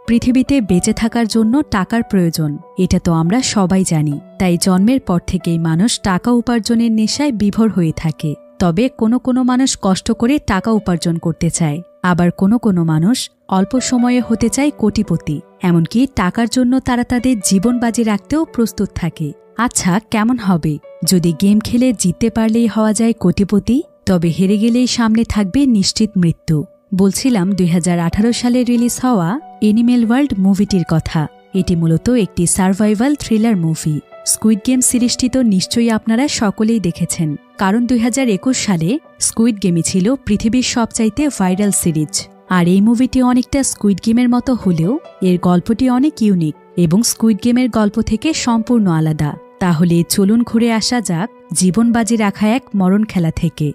পৃথিবীতে বেঁচে থাকার জন্য টাকার প্রয়োজন, এটা তো আমরা সবাই জানি। তাই জন্মের পর থেকেই মানুষ টাকা উপার্জনের নেশায় বিভোর হয়ে থাকে। তবে কোনো কোনো মানুষ কষ্ট করে টাকা উপার্জন করতে চায়, আবার কোনো কোনো মানুষ অল্প সময়ে হতে চায় কোটিপতি। এমনকি টাকার জন্য তারা তাদের জীবন বাজি রাখতেও প্রস্তুত থাকে। আচ্ছা, কেমন হবে যদি গেম খেলে জিততে পারলেই হওয়া যায় কোটিপতি, তবে হেরে গেলেই সামনে থাকবে নিশ্চিত মৃত্যু। বলছিলাম 2018 সালে রিলিজ হওয়া অ্যানিমেল ওয়ার্ল্ড মুভিটির কথা। এটি মূলত একটি survival thriller movie. Squid game সিরিজটি তো নিশ্চয়ই আপনারা সকলেই দেখেছেন, কারণ 2021 সালে স্কুইড গেমই ছিল পৃথিবীর সবচাইতে ভাইরাল সিরিজ। আর এই মুভিটি অনেকটা স্কুইড গেমের মতো হলেও এর গল্পটি অনেক ইউনিক এবং স্কুইড গেমের গল্প থেকে সম্পূর্ণ আলাদা। তাহলে চলুন ঘুরে আসা যাক জীবন বাজি রাখা এক মরণ খেলা থেকে।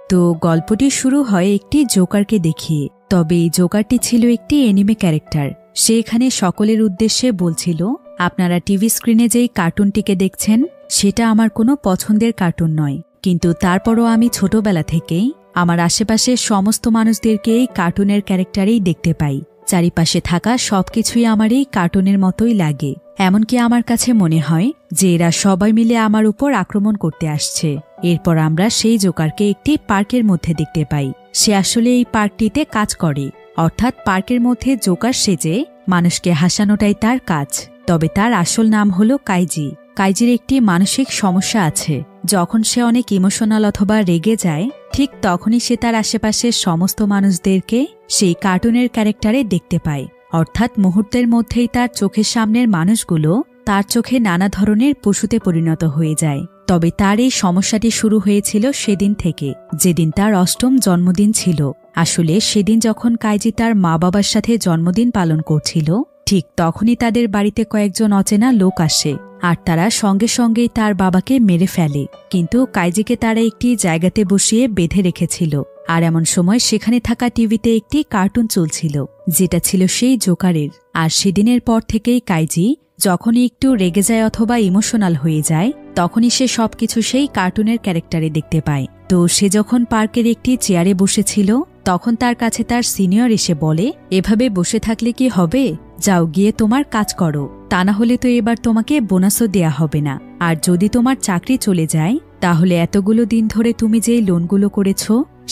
তো গল্পটি শুরু হয় একটি জোকারকে দেখিয়ে। তবে এই জোকারটি ছিল একটি অ্যানিমে ক্যারেক্টার। সে এখানে সকলের উদ্দেশ্যে বলছিল, আপনারা টিভি স্ক্রিনে যেই কার্টুনটিকে দেখছেন সেটা আমার কোনো পছন্দের কার্টুন নয়, কিন্তু তারপরও আমি ছোটবেলা থেকেই আমার আশেপাশের সমস্ত মানুষদেরকে এই কার্টুনের ক্যারেক্টারেই দেখতে পাই। চারিপাশে থাকা সবকিছুই আমার এই কার্টুনের মতোই লাগে। এমনকি আমার কাছে মনে হয় যে এরা সবাই মিলে আমার উপর আক্রমণ করতে আসছে। এরপর আমরা সেই জোকারকে একটি পার্কের মধ্যে দেখতে পাই। সে আসলে এই পার্কটিতে কাজ করে, অর্থাৎ পার্কের মধ্যে জোকার সেজে মানুষকে হাসানোটাই তার কাজ। তবে তার আসল নাম হলো কাইজি। কাইজির একটি মানসিক সমস্যা আছে। যখন সে অনেক ইমোশনাল অথবা রেগে যায়, ঠিক তখনই সে তার আশেপাশের সমস্ত মানুষদেরকে সেই কার্টুনের ক্যারেক্টারে দেখতে পায়। অর্থাৎ মুহূর্তের মধ্যেই তার চোখের সামনের মানুষগুলো তার চোখে নানা ধরনের পশুতে পরিণত হয়ে যায়। তবে তার এই সমস্যাটি শুরু হয়েছিল সেদিন থেকে, যেদিন তার 8ম জন্মদিন ছিল। আসলে সেদিন যখন কাইজি তার মা বাবার সাথে জন্মদিন পালন করছিল, ঠিক তখনই তাদের বাড়িতে কয়েকজন অচেনা লোক আসে, আর তারা সঙ্গে সঙ্গেই তার বাবাকে মেরে ফেলে। কিন্তু কাইজিকে তারা একটি জায়গাতে বসিয়ে বেঁধে রেখেছিল। আর এমন সময় সেখানে থাকা টিভিতে একটি কার্টুন চলছিল, যেটা ছিল সেই জোকারের। আর সেদিনের পর থেকেই কাইজি যখনই একটু রেগে যায় অথবা ইমোশনাল হয়ে যায়, তখনই সে সবকিছু সেই কার্টুনের ক্যারেক্টারে দেখতে পায়। তো সে যখন পার্কের একটি চেয়ারে বসেছিল, তখন তার কাছে তার সিনিয়র এসে বলে, এভাবে বসে থাকলে কি হবে? যাও গিয়ে তোমার কাজ করো, তা না হলে তো এবার তোমাকে বোনাসও দেয়া হবে না। আর যদি তোমার চাকরি চলে যায়, তাহলে এতগুলো দিন ধরে তুমি যেই লোনগুলো করেছ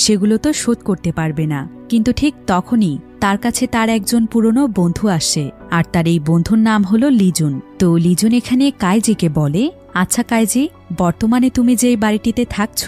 সেগুলো তো শোধ করতে পারবে না। কিন্তু ঠিক তখনই তার কাছে তার একজন পুরনো বন্ধু আসে, আর তার এই বন্ধুর নাম হলো লিজুন। তো লিজুন এখানে কাইজিকে বলে, আচ্ছা কাইজি, বর্তমানে তুমি যেই বাড়িটিতে থাকছ,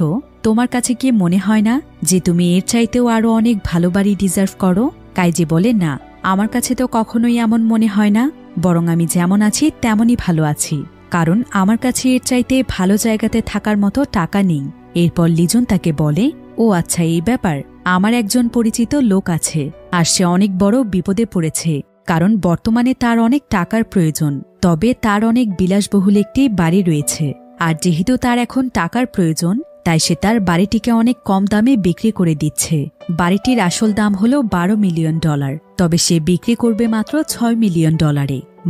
তোমার কাছে কি মনে হয় না যে তুমি এর চাইতেও আরো অনেক ভালো বাড়ি ডিজার্ভ করো? কাইজি বলে, না, আমার কাছে তো কখনোই এমন মনে হয় না, বরং আমি যেমন আছি তেমনই ভালো আছি, কারণ আমার কাছে এর চাইতে ভালো জায়গাতে থাকার মতো টাকা নেই। এরপর লিজুন তাকে বলে, ও আচ্ছা, এই ব্যাপার। আমার একজন পরিচিত লোক আছে, আর সে অনেক বড় বিপদে পড়েছে, কারণ বর্তমানে তার অনেক টাকার প্রয়োজন। তবে তার অনেক বিলাসবহুল একটি বাড়ি রয়েছে, আর যেহেতু তার এখন টাকার প্রয়োজন, তাই সে তার বাড়িটিকে অনেক কম দামে বিক্রি করে দিচ্ছে। বাড়িটির আসল দাম হলো $12 মিলিয়ন, তবে সে বিক্রি করবে মাত্র $6 মিলিয়ন,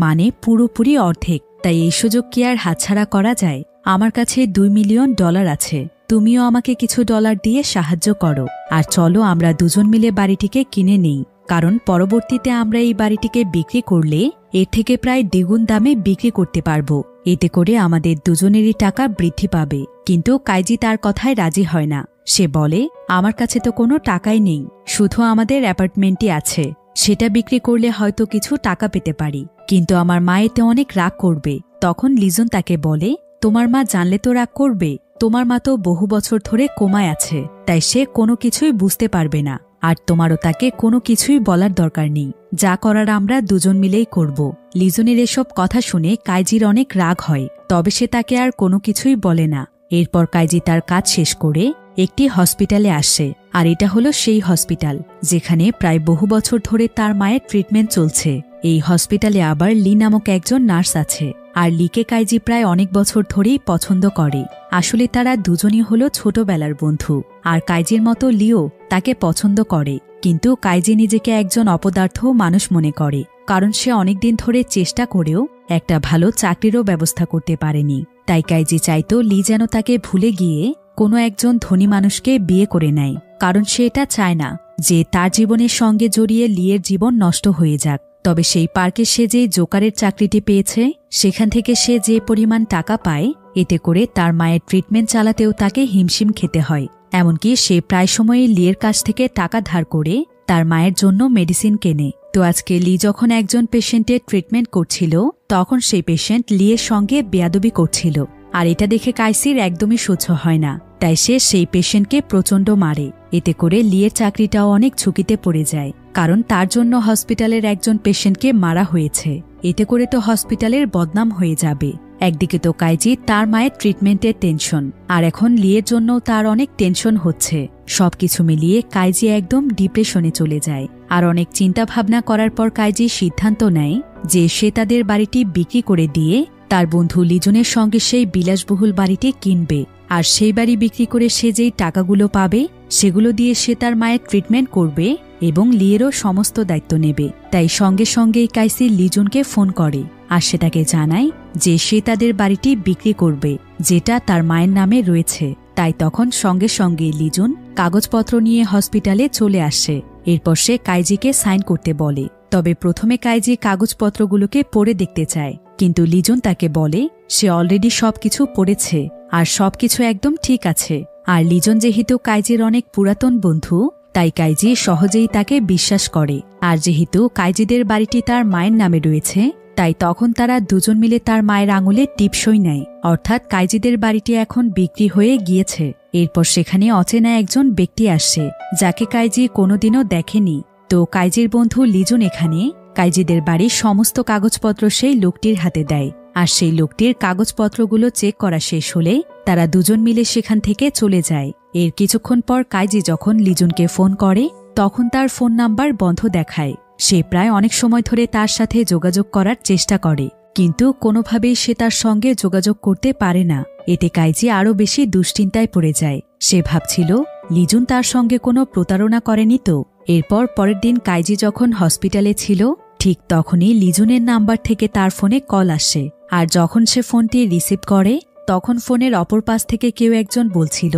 মানে পুরোপুরি অর্ধেক। তাই এই সুযোগ কি আর হাতছাড়া করা যায়? আমার কাছে $2 মিলিয়ন আছে, তুমিও আমাকে কিছু ডলার দিয়ে সাহায্য করো, আর চলো আমরা দুজন মিলে বাড়িটিকে কিনে নেই, কারণ পরবর্তীতে আমরা এই বাড়িটিকে বিক্রি করলে এর থেকে প্রায় দ্বিগুণ দামে বিক্রি করতে পারবো। এতে করে আমাদের দুজনেরই টাকা বৃদ্ধি পাবে। কিন্তু কাইজি তার কথায় রাজি হয় না। সে বলে, আমার কাছে তো কোনো টাকাই নেই, শুধু আমাদের অ্যাপার্টমেন্টই আছে, সেটা বিক্রি করলে হয়তো কিছু টাকা পেতে পারি, কিন্তু আমার মা এতে অনেক রাগ করবে। তখন লিজন তাকে বলে, তোমার মা জানলে তো রাগ করবে, তোমার মা তো বহু বছর ধরে কোমায় আছে, তাই সে কোনো কিছুই বুঝতে পারবে না, আর তোমারও তাকে কোনো কিছুই বলার দরকার নেই, যা করার আমরা দুজন মিলেই করব। লিজনের এসব কথা শুনে কাইজির অনেক রাগ হয়, তবে সে তাকে আর কোনো কিছুই বলে না। এরপর কাইজি তার কাজ শেষ করে একটি হসপিটালে আসে, আর এটা হলো সেই হসপিটাল যেখানে প্রায় বহু বছর ধরে তার মায়ের ট্রিটমেন্ট চলছে। এই হসপিটালে আবার লি নামক একজন নার্স আছে, আর লিকে কাইজি প্রায় অনেক বছর ধরেই পছন্দ করে। আসলে তারা দুজনই হলো ছোটবেলার বন্ধু, আর কাইজির মতো লিও তাকে পছন্দ করে। কিন্তু কাইজি নিজেকে একজন অপদার্থ মানুষ মনে করে, কারণ সে অনেকদিন ধরে চেষ্টা করেও একটা ভালো চাকরিরও ব্যবস্থা করতে পারেনি। তাই কাইজি চাইতো লি যেন তাকে ভুলে গিয়ে কোনো একজন ধনী মানুষকে বিয়ে করে নেয়, কারণ সে এটা চায় না যে তার জীবনের সঙ্গে জড়িয়ে লিয়ের জীবন নষ্ট হয়ে যাক। তবে সেই পার্কে সে যে জোকারের চাকরিটি পেয়েছে সেখান থেকে সে যে পরিমাণ টাকা পায় এতে করে তার মায়ের ট্রিটমেন্ট চালাতেও তাকে হিমশিম খেতে হয়। এমনকি সে প্রায় সময়ই লিয়ের কাছ থেকে টাকা ধার করে তার মায়ের জন্য মেডিসিন কেনে। তো আজকে লি যখন একজন পেশেন্টের ট্রিটমেন্ট করছিল তখন সেই পেশেন্ট লিয়ের সঙ্গে বেয়াদবি করছিল, আর এটা দেখে কাইসির একদমই সহ্য হয় না। তাই সে সেই পেশেন্টকে প্রচণ্ড মারে। এতে করে লিয়ের চাকরিটাও অনেক ঝুঁকিতে পড়ে যায়, কারণ তার জন্য হসপিটালের একজন পেশেন্টকে মারা হয়েছে। এতে করে তো হসপিটালের বদনাম হয়ে যাবে। একদিকে তো কাইজি তার মায়ের ট্রিটমেন্টের টেনশন, আর এখন লিয়ের জন্যও তার অনেক টেনশন হচ্ছে। সবকিছু মিলিয়ে কাইজি একদম ডিপ্রেশনে চলে যায়। আর অনেক চিন্তা ভাবনা করার পর কাইজি সিদ্ধান্ত নেয় যে সে তাদের বাড়িটি বিক্রি করে দিয়ে তার বন্ধু লিজনের সঙ্গে সেই বিলাসবহুল বাড়িটি কিনবে। আর সেই বাড়ি বিক্রি করে সে যেই টাকাগুলো পাবে সেগুলো দিয়ে সে তার মায়ের ট্রিটমেন্ট করবে এবং লিয়েরও সমস্ত দায়িত্ব নেবে। তাই সঙ্গে সঙ্গেই কাইসি লিজনকে ফোন করে আর সে তাকে জানায় যে সে তাদের বাড়িটি বিক্রি করবে যেটা তার মায়ের নামে রয়েছে। তাই তখন সঙ্গে সঙ্গে লিজন কাগজপত্র নিয়ে হসপিটালে চলে আসে। এরপর সে কাইজিকে সাইন করতে বলে। তবে প্রথমে কাইজি কাগজপত্রগুলোকে পড়ে দেখতে চায়, কিন্তু লিজন তাকে বলে সে অলরেডি সবকিছু পড়েছে আর সবকিছু একদম ঠিক আছে। আর লিজন যেহেতু কাইজির অনেক পুরাতন বন্ধু তাই কাইজি সহজেই তাকে বিশ্বাস করে। আর যেহেতু কাইজিদের বাড়িটি তার মায়ের নামে রয়েছে তাই তখন তারা দুজন মিলে তার মায়ের আঙুলে টিপসই নেয়, অর্থাৎ কাইজিদের বাড়িটি এখন বিক্রি হয়ে গিয়েছে। এরপর সেখানে অচেনা একজন ব্যক্তি আসে যাকে কাইজি কোনোদিনও দেখেনি। তো কাইজির বন্ধু লিজন এখানে কাইজিদের বাড়ির সমস্ত কাগজপত্র সেই লোকটির হাতে দেয়। আর সেই লোকটির কাগজপত্রগুলো চেক করা শেষ হলে তারা দুজন মিলে সেখান থেকে চলে যায়। এর কিছুক্ষণ পর কাইজি যখন লিজনকে ফোন করে তখন তার ফোন নাম্বার বন্ধ দেখায়। সে প্রায় অনেক সময় ধরে তার সাথে যোগাযোগ করার চেষ্টা করে, কিন্তু কোনোভাবেই সে তার সঙ্গে যোগাযোগ করতে পারে না। এতে কাইজি আরও বেশি দুশ্চিন্তায় পড়ে যায়। সে ভাবছিল লিজন তার সঙ্গে কোনো প্রতারণা করেনি তো। এরপর পরের দিন কাইজি যখন হসপিটালে ছিল ঠিক তখনই লিজনের নাম্বার থেকে তার ফোনে কল আসে। আর যখন সে ফোনটি রিসিভ করে তখন ফোনের অপর পাশ থেকে কেউ একজন বলছিল,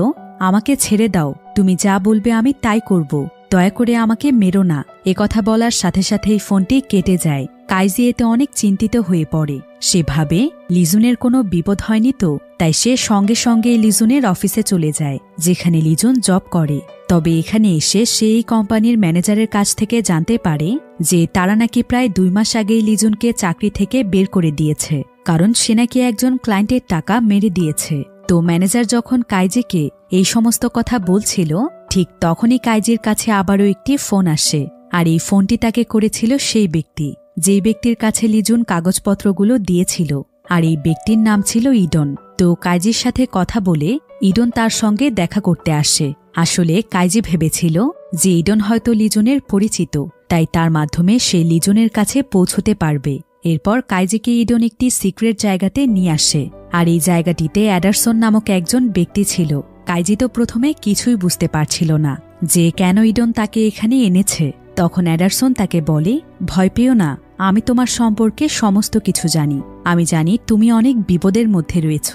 আমাকে ছেড়ে দাও, তুমি যা বলবে আমি তাই করব, দয়া করে আমাকে মেরো না। একথা বলার সাথে সাথেই ফোনটি কেটে যায়। কাইজি এতে অনেক চিন্তিত হয়ে পড়ে। সে ভাবে লিজনের কোনো বিপদ হয়নি তো, তাই সে সঙ্গে সঙ্গে লিজনের অফিসে চলে যায় যেখানে লিজন জব করে। তবে এখানে এসে সে এই কোম্পানির ম্যানেজারের কাছ থেকে জানতে পারে যে তারা নাকি প্রায় 2 মাস আগেই লিজনকে চাকরি থেকে বের করে দিয়েছে, কারণ সে নাকি একজন ক্লায়েন্টের টাকা মেরে দিয়েছে। তো ম্যানেজার যখন কাইজিকে এই সমস্ত কথা বলছিল ঠিক তখনই কাইজির কাছে আবারও একটি ফোন আসে। আর এই ফোনটি তাকে করেছিল সেই ব্যক্তি যেই ব্যক্তির কাছে লিজন কাগজপত্রগুলো দিয়েছিল। আর এই ব্যক্তির নাম ছিল ইডন। তো কাইজির সাথে কথা বলে ইডন তার সঙ্গে দেখা করতে আসে। আসলে কাইজি ভেবেছিল যে ইডন হয়তো লিজনের পরিচিত, তাই তার মাধ্যমে সে লিজনের কাছে পৌঁছতে পারবে। এরপর কাইজিকে ইডন একটি সিক্রেট জায়গাতে নিয়ে আসে। আর এই জায়গাটিতে অ্যাডারসন নামক একজন ব্যক্তি ছিল। কাইজি তো প্রথমে কিছুই বুঝতে পারছিল না যে কেন ইডন তাকে এখানে এনেছে। তখন অ্যাডারসন তাকে বলে, ভয় পেও না, আমি তোমার সম্পর্কে সমস্ত কিছু জানি। আমি জানি তুমি অনেক বিপদের মধ্যে রয়েছ।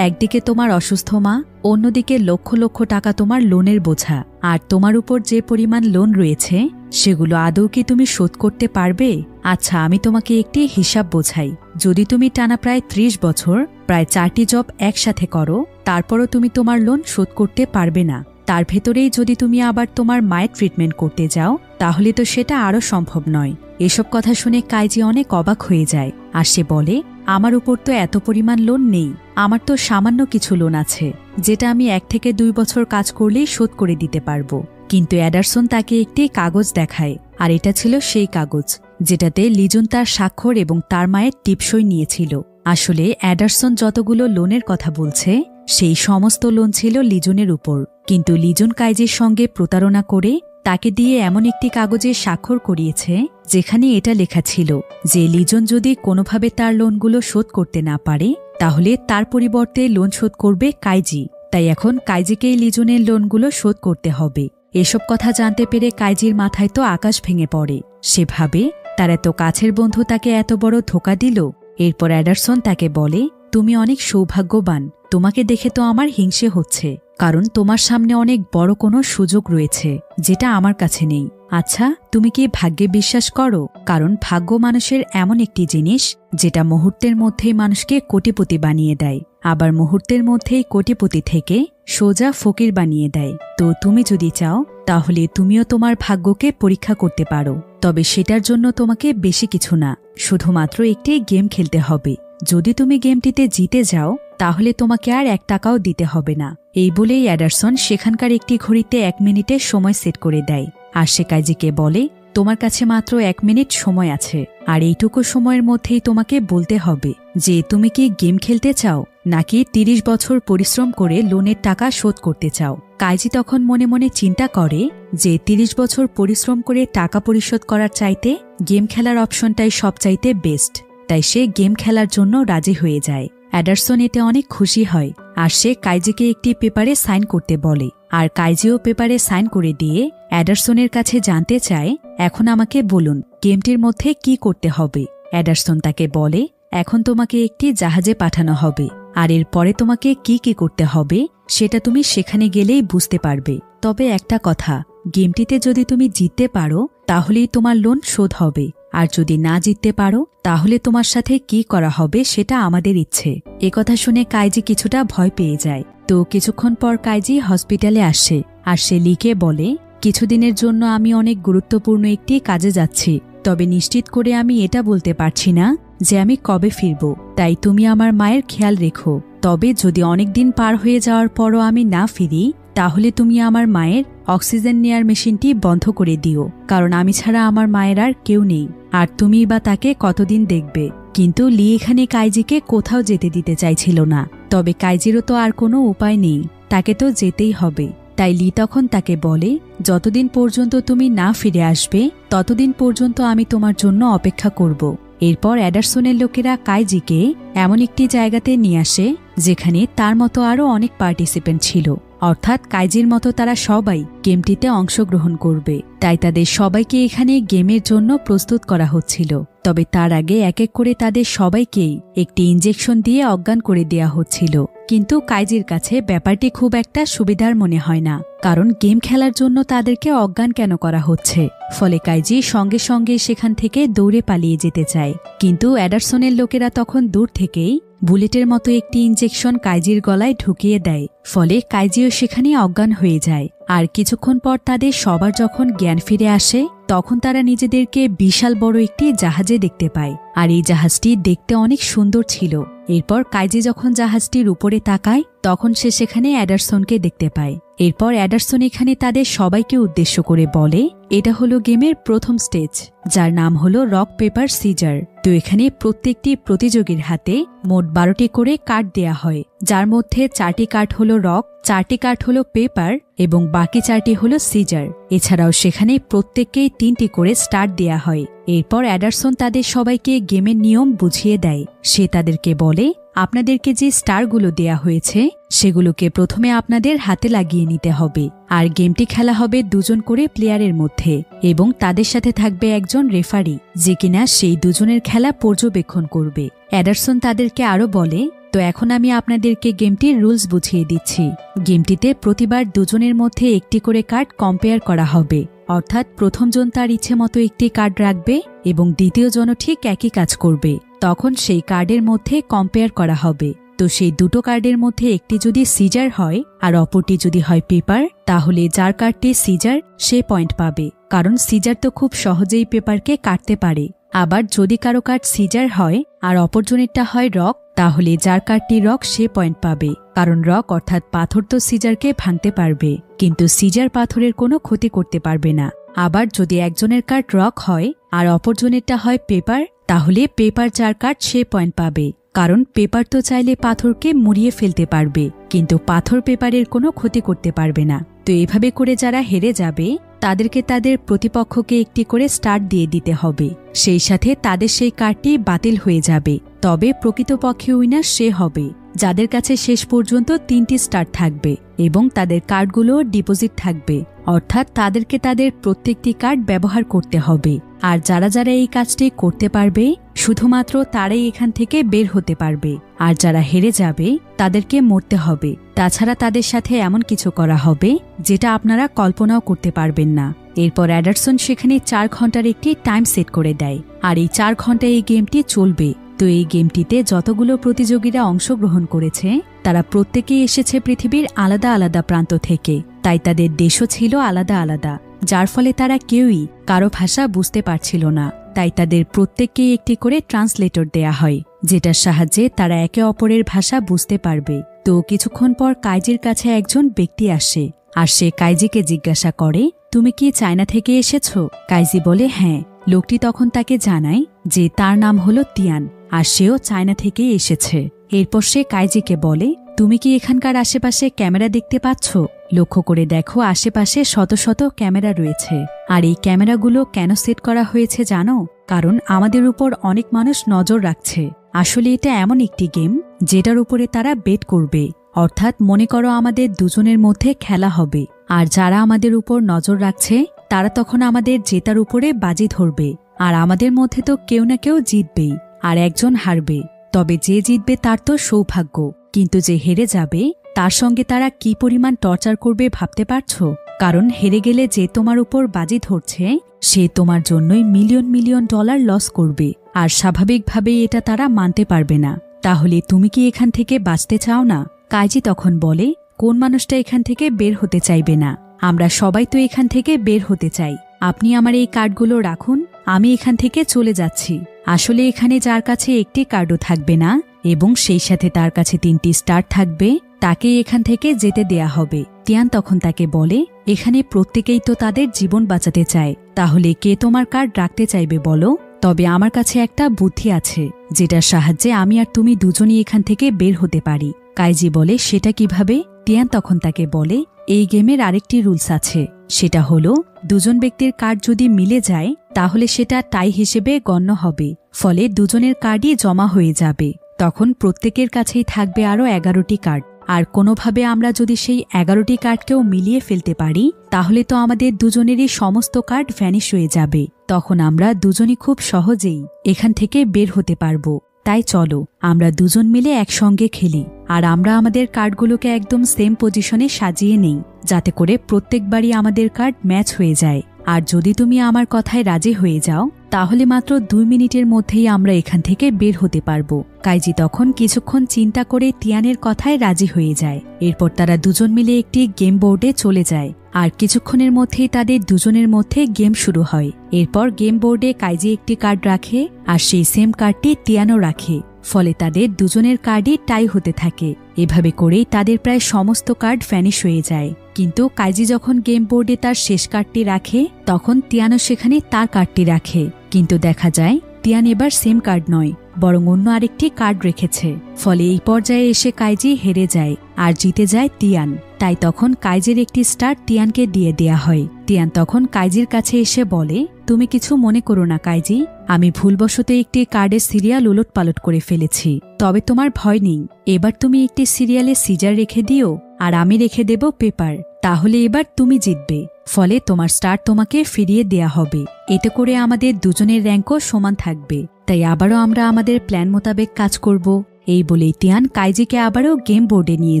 একদিকে তোমার অসুস্থ মা, অন্যদিকে লক্ষ লক্ষ টাকা তোমার লোনের বোঝা। আর তোমার উপর যে পরিমাণ লোন রয়েছে সেগুলো আদৌ কি তুমি শোধ করতে পারবে? আচ্ছা, আমি তোমাকে একটি হিসাব বোঝাই। যদি তুমি টানা প্রায় 30 বছর প্রায় 4টি জব একসাথে করো তারপরও তুমি তোমার লোন শোধ করতে পারবে না। তার ভেতরেই যদি তুমি আবার তোমার মায়ের ট্রিটমেন্ট করতে যাও তাহলে তো সেটা আরও সম্ভব নয়। এসব কথা শুনে কাইজি অনেক অবাক হয়ে যায়। আর সে বলে, আমার উপর তো এত পরিমাণ লোন নেই, আমার তো সামান্য কিছু লোন আছে যেটা আমি 1 থেকে 2 বছর কাজ করলেই শোধ করে দিতে পারবো। কিন্তু অ্যাডারসন তাকে একটি কাগজ দেখায়, আর এটা ছিল সেই কাগজ যেটাতে লিজন তার স্বাক্ষর এবং তার মায়ের টিপসই নিয়েছিল। আসলে অ্যাডারসন যতগুলো লোনের কথা বলছে সেই সমস্ত লোন ছিল লিজনের উপর, কিন্তু লিজন কাইজির সঙ্গে প্রতারণা করে তাকে দিয়ে এমন একটি কাগজে স্বাক্ষর করিয়েছে যেখানে এটা লেখা ছিল যে লিজন যদি কোনোভাবে তার লোনগুলো শোধ করতে না পারে তাহলে তার পরিবর্তে লোন শোধ করবে কাইজি। তাই এখন কাইজিকেই লিজনের লোনগুলো শোধ করতে হবে। এসব কথা জানতে পেরে কাইজির মাথায় তো আকাশ ভেঙে পড়ে। সে ভাবে তার এত কাছের বন্ধু তাকে এত বড় ধোঁকা দিল। এরপর অ্যাডারসন তাকে বলে, তুমি অনেক সৌভাগ্যবান, তোমাকে দেখে তো আমার হিংসে হচ্ছে, কারণ তোমার সামনে অনেক বড় কোনো সুযোগ রয়েছে যেটা আমার কাছে নেই। আচ্ছা, তুমি কি ভাগ্যে বিশ্বাস করো? কারণ ভাগ্য মানুষের এমন একটি জিনিস যেটা মুহূর্তের মধ্যেই মানুষকে কোটিপতি বানিয়ে দেয়, আবার মুহূর্তের মধ্যেই কোটিপতি থেকে সোজা ফকির বানিয়ে দেয়। তো তুমি যদি চাও তাহলে তুমিও তোমার ভাগ্যকে পরীক্ষা করতে পারো, তবে সেটার জন্য তোমাকে বেশি কিছু না, শুধুমাত্র একটি গেম খেলতে হবে। যদি তুমি গেমটিতে জিতে যাও তাহলে তোমাকে আর 1 টাকাও দিতে হবে না। এই বলেই অ্যাডারসন সেখানকার একটি ঘড়িতে 1 মিনিটের সময় সেট করে দেয়, আর সে কাইজিকে বলে, তোমার কাছে মাত্র 1 মিনিট সময় আছে, আর এইটুকু সময়ের মধ্যেই তোমাকে বলতে হবে যে তুমি কি গেম খেলতে চাও নাকি 30 বছর পরিশ্রম করে লোনের টাকা শোধ করতে চাও। কাইজি তখন মনে মনে চিন্তা করে যে 30 বছর পরিশ্রম করে টাকা পরিশোধ করার চাইতে গেম খেলার অপশনটাই সবচাইতে বেস্ট, তাই সে গেম খেলার জন্য রাজি হয়ে যায়। অ্যাডারসন এতে অনেক খুশি হয়, আর সে কাইজিকে একটি পেপারে সাইন করতে বলে, আর কাইজিও পেপারে সাইন করে দিয়ে অ্যাডারসনের কাছে জানতে চায়, এখন আমাকে বলুন গেমটির মধ্যে কি করতে হবে। অ্যাডারসন তাকে বলে, এখন তোমাকে একটি জাহাজে পাঠানো হবে, আর এর পরে তোমাকে কি কি করতে হবে সেটা তুমি সেখানে গেলেই বুঝতে পারবে। তবে একটা কথা, গেমটিতে যদি তুমি জিততে পারো তাহলেই তোমার লোন শোধ হবে, আর যদি না জিততে পারো তাহলে তোমার সাথে কি করা হবে সেটা আমাদের ইচ্ছে। একথা শুনে কাইজি কিছুটা ভয় পেয়ে যায়। তো কিছুক্ষণ পর কাইজি হসপিটালে আসে, আর সে লিকে বলে, কিছুদিনের জন্য আমি অনেক গুরুত্বপূর্ণ একটি কাজে যাচ্ছি, তবে নিশ্চিত করে আমি এটা বলতে পারছি না যে আমি কবে ফিরব, তাই তুমি আমার মায়ের খেয়াল রেখো। তবে যদি অনেক দিন পার হয়ে যাওয়ার পরও আমি না ফিরি তাহলে তুমি আমার মায়ের অক্সিজেন নেয়ার মেশিনটি বন্ধ করে দিও, কারণ আমি ছাড়া আমার মায়ের আর কেউ নেই, আর তুমি বা তাকে কতদিন দেখবে। কিন্তু লি এখানে কাইজিকে কোথাও যেতে দিতে চাইছিল না, তবে কাইজিরও তো আর কোনো উপায় নেই, তাকে তো যেতেই হবে। তাই লি তখন তাকে বলে, যতদিন পর্যন্ত তুমি না ফিরে আসবে ততদিন পর্যন্ত আমি তোমার জন্য অপেক্ষা করব। এরপর অ্যাডারসনের লোকেরা কাইজিকে এমন একটি জায়গাতে নিয়ে আসে যেখানে তার মতো আরও অনেক পার্টিসিপেন্ট ছিল, অর্থাৎ কাইজির মতো তারা সবাই গেমটিতে অংশগ্রহণ করবে। তাই তাদের সবাইকে এখানে গেমের জন্য প্রস্তুত করা হচ্ছিল। তবে তার আগে এক এক করে তাদের সবাইকেই একটি ইনজেকশন দিয়ে অজ্ঞান করে দেয়া হচ্ছিল। কিন্তু কাইজির কাছে ব্যাপারটি খুব একটা সুবিধার মনে হয় না, কারণ গেম খেলার জন্য তাদেরকে অজ্ঞান কেন করা হচ্ছে। ফলে কাইজি সঙ্গে সঙ্গে সেখান থেকে দৌড়ে পালিয়ে যেতে চায়, কিন্তু অ্যাডারসনের লোকেরা তখন দূর থেকেই বুলেটের মতো একটি ইনজেকশন কাইজির গলায় ঢুকিয়ে দেয়, ফলে কাইজিও সেখানে অজ্ঞান হয়ে যায়। আর কিছুক্ষণ পর তাদের সবার যখন জ্ঞান ফিরে আসে তখন তারা নিজেদেরকে বিশাল বড় একটি জাহাজে দেখতে পায়, আর এই জাহাজটি দেখতে অনেক সুন্দর ছিল। এরপর কাইজি যখন জাহাজটির উপরে তাকায় তখন সে সেখানে অ্যাডারসনকে দেখতে পায়। এরপর অ্যাডারসন এখানে তাদের সবাইকে উদ্দেশ্য করে বলে, এটা হলো গেমের প্রথম স্টেজ, যার নাম হলো রক পেপার সিজার। তো এখানে প্রত্যেকটি প্রতিযোগীর হাতে মোট 12টি করে কার্ড দেয়া হয়, যার মধ্যে 4টি কার্ড হলো রক, 4টি কার্ড হলো পেপার এবং বাকি 4টি হলো সিজার। এছাড়াও সেখানে প্রত্যেককেই 3টি করে স্টার দেয়া হয়। এরপর অ্যাডারসন তাদের সবাইকে গেমের নিয়ম বুঝিয়ে দেয়। সে তাদেরকে বলে, আপনাদেরকে যে স্টারগুলো দেয়া হয়েছে সেগুলোকে প্রথমে আপনাদের হাতে লাগিয়ে নিতে হবে, আর গেমটি খেলা হবে 2 জন করে প্লেয়ারের মধ্যে, এবং তাদের সাথে থাকবে একজন রেফারি যে কিনা সেই 2 জনের খেলা পর্যবেক্ষণ করবে। অ্যাডারসন তাদেরকে আরো বলে, তো এখন আমি আপনাদেরকে গেমটির রুলস বুঝিয়ে দিচ্ছি। গেমটিতে প্রতিবার 2 জনের মধ্যে একটি করে কার্ড কম্পেয়ার করা হবে, অর্থাৎ প্রথম জন তার ইচ্ছে মতো একটি কার্ড রাখবে এবং দ্বিতীয় জনও ঠিক একই কাজ করবে। তখন সেই কার্ডের মধ্যে কম্পেয়ার করা হবে। তো সেই 2টো কার্ডের মধ্যে একটি যদি সিজার হয় আর অপরটি যদি হয় পেপার, তাহলে যার কার্ডটি সিজার সে পয়েন্ট পাবে, কারণ সিজার তো খুব সহজেই পেপারকে কাটতে পারে। আবার যদি কারো কার্ড সিজার হয় আর অপরজনেরটা হয় রক, তাহলে যার কার্ডটি রক সে পয়েন্ট পাবে, কারণ রক অর্থাৎ পাথর তো সিজারকে ভাঙতে পারবে, কিন্তু সিজার পাথরের কোনো ক্ষতি করতে পারবে না। আবার যদি একজনের কার্ড রক হয় আর অপরজনেরটা হয় পেপার, তাহলে পেপার যার কার্ড সে পয়েন্ট পাবে, কারণ পেপার তো চাইলে পাথরকে মুড়িয়ে ফেলতে পারবে, কিন্তু পাথর পেপারের কোনো ক্ষতি করতে পারবে না। তো এভাবে করে যারা হেরে যাবে তাদেরকে তাদের প্রতিপক্ষকে একটি করে স্টার দিয়ে দিতে হবে, সেই সাথে তাদের সেই কার্ডটি বাতিল হয়ে যাবে। তবে প্রকৃতপক্ষে উইনার সে হবে যাদের কাছে শেষ পর্যন্ত 3টি স্টার থাকবে এবং তাদের কার্ডগুলো ডিপোজিট থাকবে, অর্থাৎ তাদেরকে তাদের প্রত্যেকটি কার্ড ব্যবহার করতে হবে। আর যারা যারা এই কাজটি করতে পারবে শুধুমাত্র তারাই এখান থেকে বের হতে পারবে, আর যারা হেরে যাবে তাদেরকে মরতে হবে। তাছাড়া তাদের সাথে এমন কিছু করা হবে যেটা আপনারা কল্পনাও করতে পারবেন না। এরপর অ্যাডারসন সেখানে 4 ঘন্টার একটি টাইম সেট করে দেয়, আর এই 4 ঘন্টায় এই গেমটি চলবে। তো এই গেমটিতে যতগুলো প্রতিযোগীরা অংশগ্রহণ করেছে তারা প্রত্যেকেই এসেছে পৃথিবীর আলাদা আলাদা প্রান্ত থেকে, তাই তাদের দেশও ছিল আলাদা আলাদা, যার ফলে তারা কেউই কারো ভাষা বুঝতে পারছিল না। তাই তাদের প্রত্যেককেই একটি করে ট্রান্সলেটর দেয়া হয়, যেটার সাহায্যে তারা একে অপরের ভাষা বুঝতে পারবে। তো কিছুক্ষণ পর কাইজির কাছে একজন ব্যক্তি আসে, আর সে কাইজিকে জিজ্ঞাসা করে, তুমি কি চায়না থেকে এসেছো? কাইজি বলে হ্যাঁ। লোকটি তখন তাকে জানায় যে তার নাম হলো তিয়ান, আর সেও চায়না থেকেই এসেছে। এরপর সে কাইজিকে বলে, তুমি কি এখানকার আশেপাশে ক্যামেরা দেখতে পাচ্ছ? লক্ষ্য করে দেখো, আশেপাশে শত শত ক্যামেরা রয়েছে। আর এই ক্যামেরাগুলো কেন সেট করা হয়েছে জানো? কারণ আমাদের উপর অনেক মানুষ নজর রাখছে। আসলে এটা এমন একটি গেম যেটার উপরে তারা বেট করবে, অর্থাৎ মনে করো আমাদের দুজনের মধ্যে খেলা হবে, আর যারা আমাদের উপর নজর রাখছে তারা তখন আমাদের জেতার উপরে বাজি ধরবে, আর আমাদের মধ্যে তো কেউ না কেউ জিতবেই, আর একজন হারবে। তবে যে জিতবে তার তো সৌভাগ্য, কিন্তু যে হেরে যাবে তার সঙ্গে তারা কি পরিমাণ টর্চার করবে ভাবতে পারছো? কারণ হেরে গেলে যে তোমার উপর বাজি ধরছে সে তোমার জন্যই মিলিয়ন মিলিয়ন ডলার লস করবে, আর স্বাভাবিকভাবেই এটা তারা মানতে পারবে না। তাহলে তুমি কি এখান থেকে বাঁচতে চাও না? কাইজি তখন বলে, কোন মানুষটা এখান থেকে বের হতে চাইবে না? আমরা সবাই তো এখান থেকে বের হতে চাই। আপনি আমার এই কার্ডগুলো রাখুন, আমি এখান থেকে চলে যাচ্ছি। আসলে এখানে যার কাছে একটি কার্ডও থাকবে না এবং সেই সাথে তার কাছে 3টি স্টার থাকবে, তাকেই এখান থেকে যেতে দেয়া হবে। তিয়ান তখন তাকে বলে, এখানে প্রত্যেকেই তো তাদের জীবন বাঁচাতে চায়, তাহলে কে তোমার কার্ড রাখতে চাইবে বলো? তবে আমার কাছে একটা বুদ্ধি আছে যেটার সাহায্যে আমি আর তুমি দুজনই এখান থেকে বের হতে পারি। কাইজি বলে, সেটা কিভাবে? তিয়ান তখন তাকে বলে, এই গেমের আরেকটি রুলস আছে, সেটা হলো দুজন ব্যক্তির কার্ড যদি মিলে যায় তাহলে সেটা টাই হিসেবে গণ্য হবে, ফলে দুজনের কার্ডই জমা হয়ে যাবে। তখন প্রত্যেকের কাছেই থাকবে আরও 11টি কার্ড, আর কোনোভাবে আমরা যদি সেই 11টি কার্ডকেও মিলিয়ে ফেলতে পারি তাহলে তো আমাদের দুজনেরই সমস্ত কার্ড ভ্যানিশ হয়ে যাবে। তখন আমরা দুজনই খুব সহজেই এখান থেকে বের হতে পারবো। তাই চলো আমরা দুজন মিলে একসঙ্গে খেলি, আর আমরা আমাদের কার্ডগুলোকে একদম সেম পজিশনে সাজিয়ে নেই, যাতে করে প্রত্যেকবারই আমাদের কার্ড ম্যাচ হয়ে যায়। আর যদি তুমি আমার কথায় রাজি হয়ে যাও তাহলে মাত্র 2 মিনিটের মধ্যেই আমরা এখান থেকে বের হতে পারবো। কাইজি তখন কিছুক্ষণ চিন্তা করে তিয়ানের কথায় রাজি হয়ে যায়। এরপর তারা দুজন মিলে একটি গেম বোর্ডে চলে যায়, আর কিছুক্ষণের মধ্যেই তাদের দুজনের মধ্যে গেম শুরু হয়। এরপর গেম বোর্ডে কাইজি একটি কার্ড রাখে, আর সেই সেম কার্ডটি তিয়ানও রাখে, ফলে তাদের দুজনের কার্ডই টাই হতে থাকে। এভাবে করেই তাদের প্রায় সমস্ত কার্ড ভ্যানিশ হয়ে যায়। কিন্তু কাইজি যখন গেম বোর্ডে তার শেষ কার্ডটি রাখে তখন তিয়ানও সেখানে তার কার্ডটি রাখে, কিন্তু দেখা যায় তিয়ান এবার সেম কার্ড নয়, বরং অন্য আরেকটি কার্ড রেখেছে। ফলে এই পর্যায়ে এসে কাইজি হেরে যায়, আর জিতে যায় তিয়ান। তাই তখন কাইজির একটি স্টার তিয়ানকে দিয়ে দেয়া হয়। তিয়ান তখন কাইজির কাছে এসে বলে, তুমি কিছু মনে করো না কাইজি, আমি ভুলবশত একটি কার্ডের সিরিয়াল উলটপালট করে ফেলেছি, তবে তোমার ভয় নেই। এবার তুমি একটি সিরিয়ালে সিজার রেখে দিও, আর আমি রেখে দেব পেপার, তাহলে এবার তুমি জিতবে। ফলে তোমার স্টার তোমাকে ফিরিয়ে দেয়া হবে। এতে করে আমাদের দুজনের র্যাঙ্কও সমান থাকবে। তাই আবারও আমরা আমাদের প্ল্যান মোতাবেক কাজ করব। এই বলেই তিয়ান কাইজিকে আবারও গেম বোর্ডে নিয়ে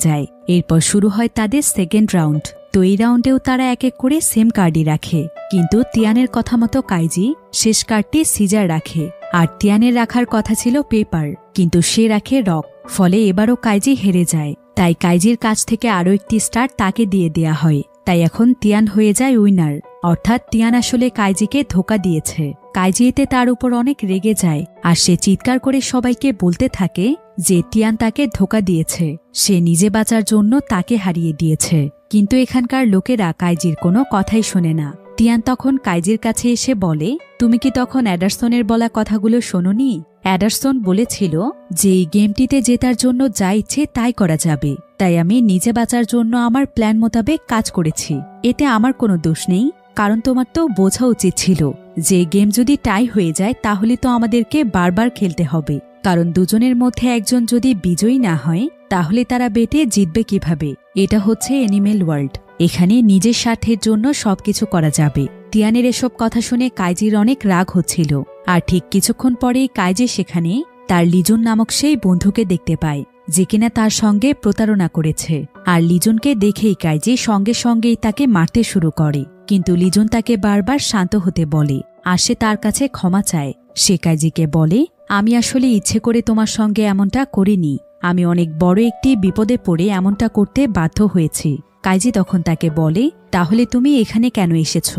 যায়। এরপর শুরু হয় তাদের সেকেন্ড রাউন্ড। তো এই রাউন্ডেও তারা এক এক করে সেম কার্ডই রাখে, কিন্তু তিয়ানের কথা মতো কাইজি শেষ কার্ডটি সিজার রাখে, আর তিয়ানের রাখার কথা ছিল পেপার, কিন্তু সে রাখে রক। ফলে এবারও কাইজি হেরে যায়। তাই কাইজির কাছ থেকে আরও একটি স্টার তাকে দিয়ে দেয়া হয়। তাই এখন তিয়ান হয়ে যায় উইনার, অর্থাৎ তিয়ান আসলে কাইজিকে ধোঁকা দিয়েছে। কাইজি এতে তার উপর অনেক রেগে যায়, আর সে চিৎকার করে সবাইকে বলতে থাকে যে তিয়ান তাকে ধোঁকা দিয়েছে, সে নিজে বাঁচার জন্য তাকে হারিয়ে দিয়েছে। কিন্তু এখানকার লোকেরা কাইজির কোনো কথাই শোনে না। তিয়ান তখন কাইজির কাছে এসে বলে, তুমি কি তখন অ্যাডারসনের বলা কথাগুলো শোনোনি? অ্যাডারসন বলেছিল যে এই গেমটিতে জেতার জন্য যা ইচ্ছে তাই করা যাবে, তাই আমি নিজে বাঁচার জন্য আমার প্ল্যান মোতাবেক কাজ করেছি। এতে আমার কোনো দোষ নেই, কারণ তোমার তো বোঝা উচিত ছিল যে গেম যদি টাই হয়ে যায় তাহলে তো আমাদেরকে বারবার খেলতে হবে, কারণ দুজনের মধ্যে একজন যদি বিজয়ী না হয় তাহলে তারা বেটে জিতবে কিভাবে? এটা হচ্ছে অ্যানিমেল ওয়ার্ল্ড, এখানে নিজের স্বার্থের জন্য সবকিছু করা যাবে। তিয়ানের এসব কথা শুনে কাইজির অনেক রাগ হচ্ছিল। আর ঠিক কিছুক্ষণ পরেই কাইজি সেখানে তার লিজন নামক সেই বন্ধুকে দেখতে পায়, যে কিনা তার সঙ্গে প্রতারণা করেছে। আর লিজনকে দেখেই কাইজি সঙ্গে সঙ্গেই তাকে মারতে শুরু করে, কিন্তু লিজন তাকে বারবার শান্ত হতে বলে আর সে তার কাছে ক্ষমা চায়। সে কাইজিকে বলে, আমি আসলে ইচ্ছে করে তোমার সঙ্গে এমনটা করিনি, আমি অনেক বড় একটি বিপদে পড়ে এমনটা করতে বাধ্য হয়েছি। কাইজি তখন তাকে বলে, তাহলে তুমি এখানে কেন এসেছ?